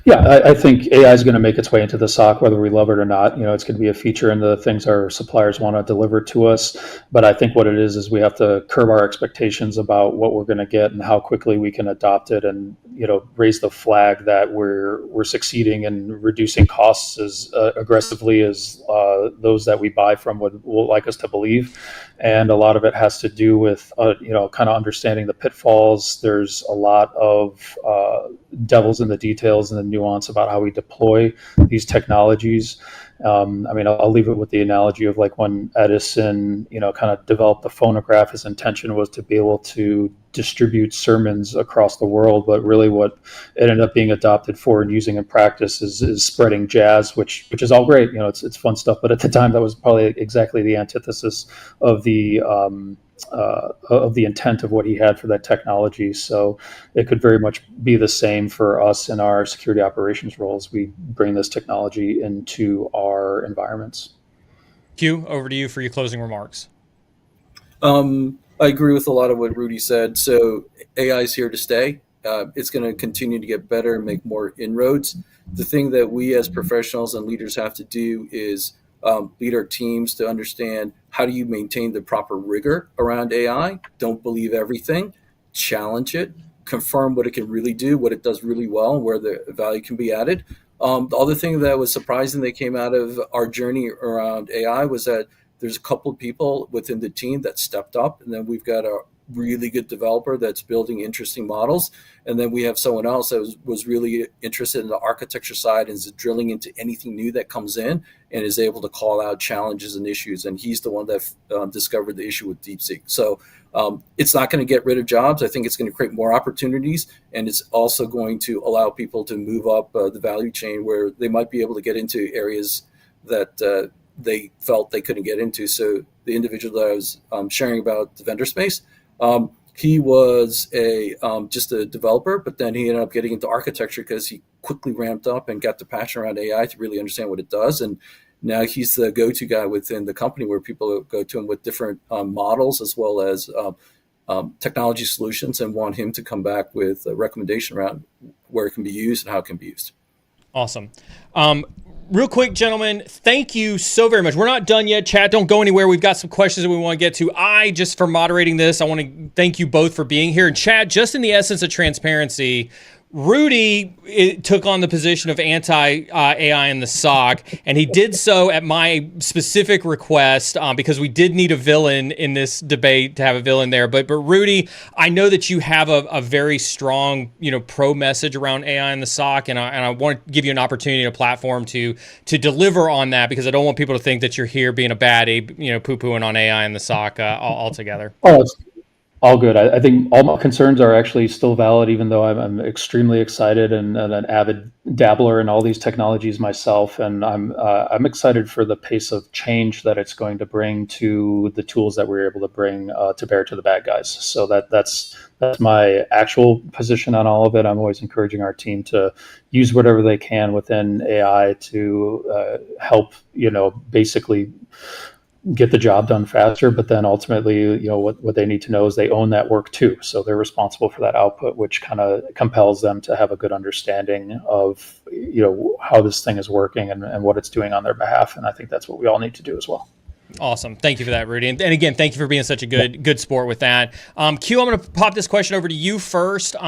Yeah, I think AI is going to make its way into the SOC, whether we love it or not. It's going to be a feature in the things our suppliers want to deliver to us. But I think what it is we have to curb our expectations about what we're going to get and how quickly we can adopt it, and raise the flag that we're succeeding in reducing costs as aggressively as those that we buy from will like us to believe. And a lot of it has to do with kind of understanding the pitfalls. There's a lot of devils in the details and the nuance about how we deploy these technologies. I'll leave it with the analogy of like when Edison, kind of developed the phonograph. His intention was to be able to distribute sermons across the world, but really what it ended up being adopted for and using in practice is spreading jazz, which is all great. It's fun stuff, but at the time that was probably exactly the antithesis of the intent of what he had for that technology. So it could very much be the same for us in our security operations roles. We bring this technology into our environments. Q, over to you for your closing remarks. I agree with a lot of what Rudy said. So AI is here to stay. It's going to continue to get better and make more inroads. The thing that we as professionals and leaders have to do is lead our teams to understand how do you maintain the proper rigor around AI. Don't believe everything, challenge it, confirm what it can really do, what it does really well, and where the value can be added. The other thing that was surprising that came out of our journey around AI was that there's a couple of people within the team that stepped up, and then we've got a really good developer that's building interesting models. And then we have someone else that was really interested in the architecture side and is drilling into anything new that comes in and is able to call out challenges and issues. And he's the one that discovered the issue with DeepSeek. So it's not going to get rid of jobs. I think it's going to create more opportunities, and it's also going to allow people to move up the value chain where they might be able to get into areas that they felt they couldn't get into. So the individual that I was sharing about the vendor space, he was just a developer, but then he ended up getting into architecture because he quickly ramped up and got the passion around AI to really understand what it does. And now he's the go-to guy within the company where people go to him with different models as well as technology solutions and want him to come back with a recommendation around where it can be used and how it can be used. Awesome. Real quick, gentlemen, thank you so very much. We're not done yet. Chat, don't go anywhere. We've got some questions that we want to get to. Just for moderating this, I want to thank you both for being here. And Chad, just in the essence of transparency, Rudy took on the position of anti-AI in the SOC, and he did so at my specific request because we did need a villain in this debate to have a villain there. But Rudy, I know that you have a very strong pro message around AI in the SOC, and I want to give you an opportunity, a platform to deliver on that, because I don't want people to think that you're here being a baddie, poo-pooing on AI in the SOC altogether. Oh, it's all good. I think all my concerns are actually still valid, even though I'm extremely excited and an avid dabbler in all these technologies myself. And I'm excited for the pace of change that it's going to bring to the tools that we're able to bring to bear to the bad guys. So that's my actual position on all of it. I'm always encouraging our team to use whatever they can within AI to help, basically get the job done faster, but then ultimately, what they need to know is they own that work too. So they're responsible for that output, which kind of compels them to have a good understanding of, how this thing is working and what it's doing on their behalf. And I think that's what we all need to do as well. Awesome. Thank you for that, Rudy. And again, thank you for being such a good sport with that. Q, I'm going to pop this question over to you first. We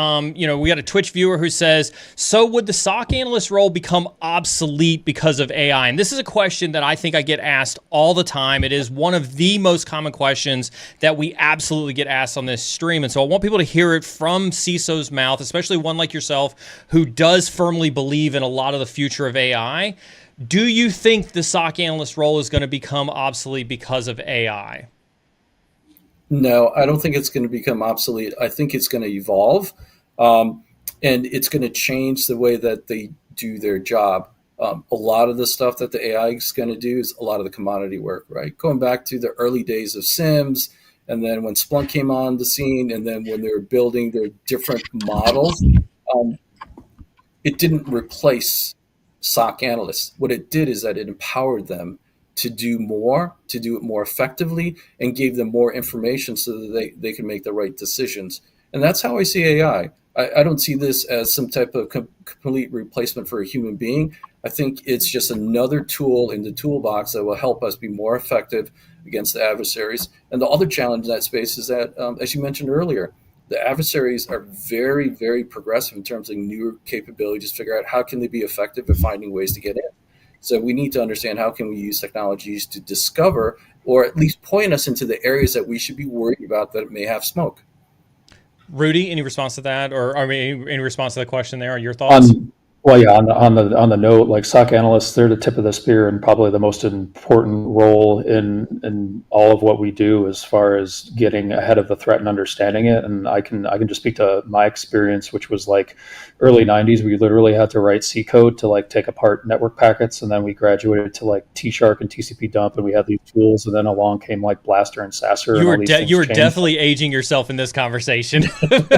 got a Twitch viewer who says, so would the SOC analyst role become obsolete because of AI? And this is a question that I think I get asked all the time. It is one of the most common questions that we absolutely get asked on this stream. And so I want people to hear it from CISO's mouth, especially one like yourself who does firmly believe in a lot of the future of AI. Do you think the SOC analyst role is going to become obsolete because of AI? No, I don't think it's going to become obsolete. I think it's going to evolve. and it's going to change the way that they do their job. A lot of the stuff that the AI is going to do is a lot of the commodity work, right? Going back to the early days of SIMs, and then when Splunk came on the scene, and then when they were building their different models, it didn't replace SOC analysts. What it did is that it empowered them to do more, to do it more effectively, and gave them more information so that they can make the right decisions. And that's how I see AI. I don't see this as some type of complete replacement for a human being. I think it's just another tool in the toolbox that will help us be more effective against the adversaries. And the other challenge in that space is that, as you mentioned earlier, the adversaries are very, very progressive in terms of new capabilities to figure out how can they be effective at finding ways to get in. So we need to understand how can we use technologies to discover or at least point us into the areas that we should be worried about that may have smoke. Rudy, any response to that, or I mean, any response to the question there? Or your thoughts? Well, yeah, on the note, like SOC analysts, they're the tip of the spear and probably the most important role in all of what we do as far as getting ahead of the threat and understanding it. And I can just speak to my experience, which was like early 90s. We literally had to write C code to like take apart network packets, and then we graduated to like T-Shark and TCP dump, and we had these tools. And then along came like Blaster and Sasser. You and were definitely aging yourself in this conversation.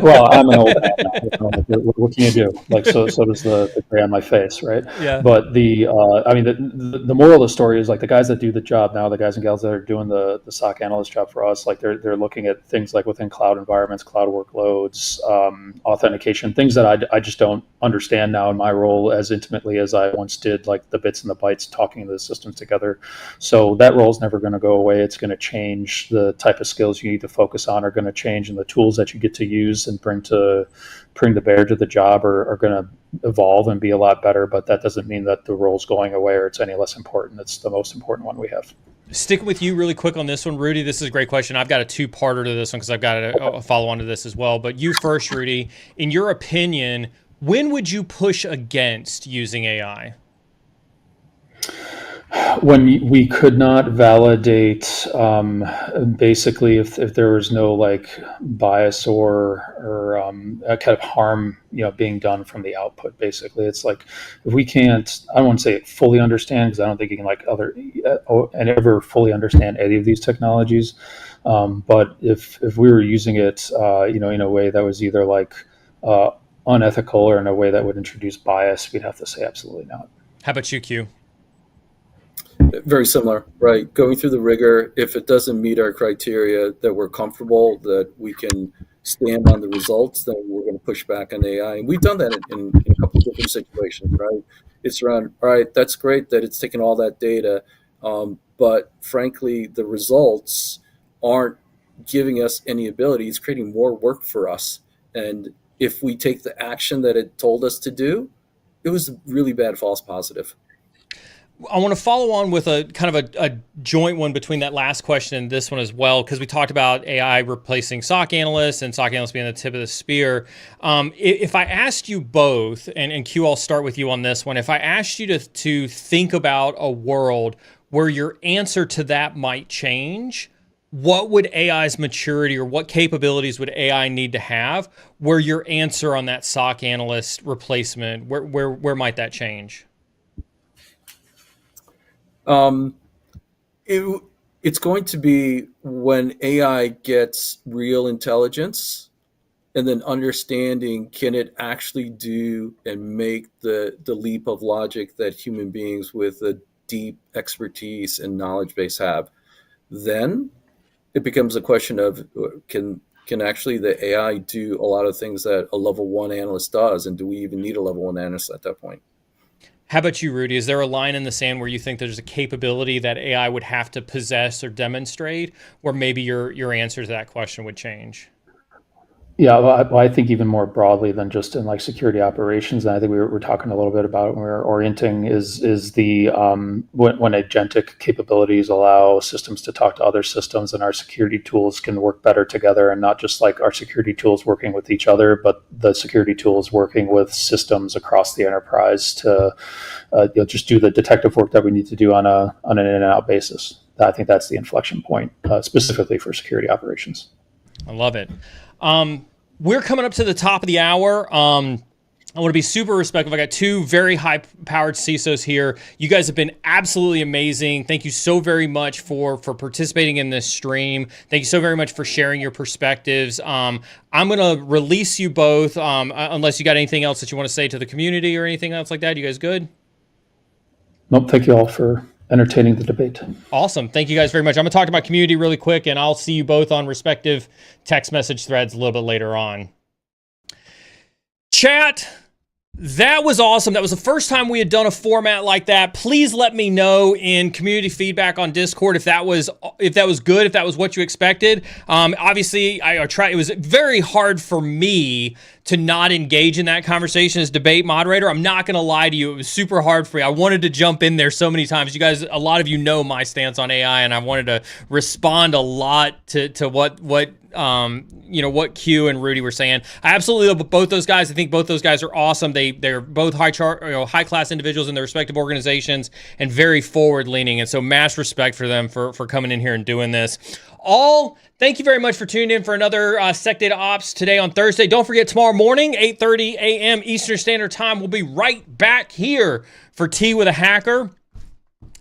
Well, I'm an old man now. You know, like, what can you do? Like, so does the gray on my face, right? Yeah. But I mean, the moral of the story is like the guys that do the job now, the guys and gals that are doing the SOC analyst job for us, like they're looking at things like within cloud environments, cloud workloads, authentication, things that I just don't understand now in my role as intimately as I once did, like the bits and the bytes talking the systems together. So that role is never going to go away. It's going to change. The type of skills you need to focus on are going to change, and the tools that you get to use and bring to bear to the job are going to evolve and be a lot better. But that doesn't mean that the role's going away or it's any less important. It's the most important one we have. Sticking with you really quick on this one, Rudy, this is a great question. I've got a two-parter to this one because I've got a follow-on to this as well. But you first, Rudy, in your opinion, when would you push against using AI? When we could not validate, basically, if there was no like bias or a kind of harm, being done from the output. Basically, it's like if we can't, I don't want to say fully understand, because I don't think you can like ever fully understand any of these technologies. But if we were using it, in a way that was either like unethical or in a way that would introduce bias, we'd have to say absolutely not. How about you, Q? Very similar, right? Going through the rigor, if it doesn't meet our criteria that we're comfortable that we can stand on the results, then we're going to push back on AI. And we've done that in a couple of different situations, right? It's around, all right, that's great that it's taken all that data, but frankly, the results aren't giving us any ability. It's creating more work for us. And if we take the action that it told us to do, it was a really bad false positive. I want to follow on with a kind of a joint one between that last question and this one as well, because we talked about AI replacing SOC analysts and SOC analysts being the tip of the spear. If I asked you both, and Q, I'll start with you on this one. If I asked you to think about a world where your answer to that might change, what would AI's maturity or what capabilities would AI need to have where your answer on that SOC analyst replacement, where might that change? It's going to be when AI gets real intelligence and then understanding, can it actually do and make the leap of logic that human beings with a deep expertise and knowledge base have. Then it becomes a question of can actually the AI do a lot of things that a level one analyst does, and do we even need a level one analyst at that point? How about you, Rudy? Is there a line in the sand where you think there's a capability that AI would have to possess or demonstrate, or maybe your answer to that question would change? Yeah, well, I think even more broadly than just in like security operations, and I think we were talking a little bit about when we were orienting is the when agentic capabilities allow systems to talk to other systems, and our security tools can work better together, and not just like our security tools working with each other, but the security tools working with systems across the enterprise to just do the detective work that we need to do on an in and out basis. I think that's the inflection point, specifically for security operations. I love it. We're coming up to the top of the hour. I want to be super respectful. I got two very high-powered CISOs here. You guys have been absolutely amazing. Thank you so very much for participating in this stream. Thank you so very much for sharing your perspectives. I'm going to release you both, unless you got anything else that you want to say to the community or anything else like that. You guys good? Nope. Thank you all for entertaining the debate. Awesome. Thank you guys very much. I'm going to talk to my community really quick, and I'll see you both on respective text message threads a little bit later on. Chat. That was awesome. That was the first time we had done a format like that. Please let me know in community feedback on Discord if that was good, if that was what you expected. Obviously, I tried. It was very hard for me to not engage in that conversation as debate moderator. I'm not going to lie to you. It was super hard for me. I wanted to jump in there so many times. You guys, a lot of you know my stance on AI, and I wanted to respond a lot to what Q and Rudy were saying. I absolutely love both those guys. I think both those guys are awesome. They're both high class individuals in their respective organizations and very forward leaning. And so mass respect for them for coming in here and doing this. Thank you very much for tuning in for another Sec Data Ops today on Thursday. Don't forget, tomorrow morning, 8:30 a.m. Eastern Standard Time, we'll be right back here for Tea with a Hacker.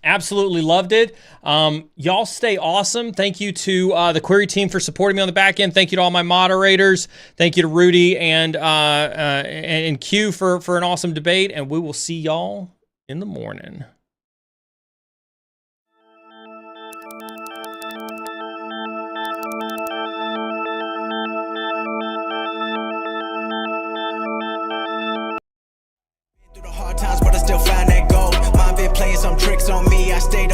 Absolutely loved it. Y'all stay awesome. Thank you to the Query team for supporting me on the back end. Thank you to all my moderators. Thank you to Rudy and Q for an awesome debate. And we will see y'all in the morning. Through the hard times, but I still find that gold. Mind been playing some tricks on me. I stayed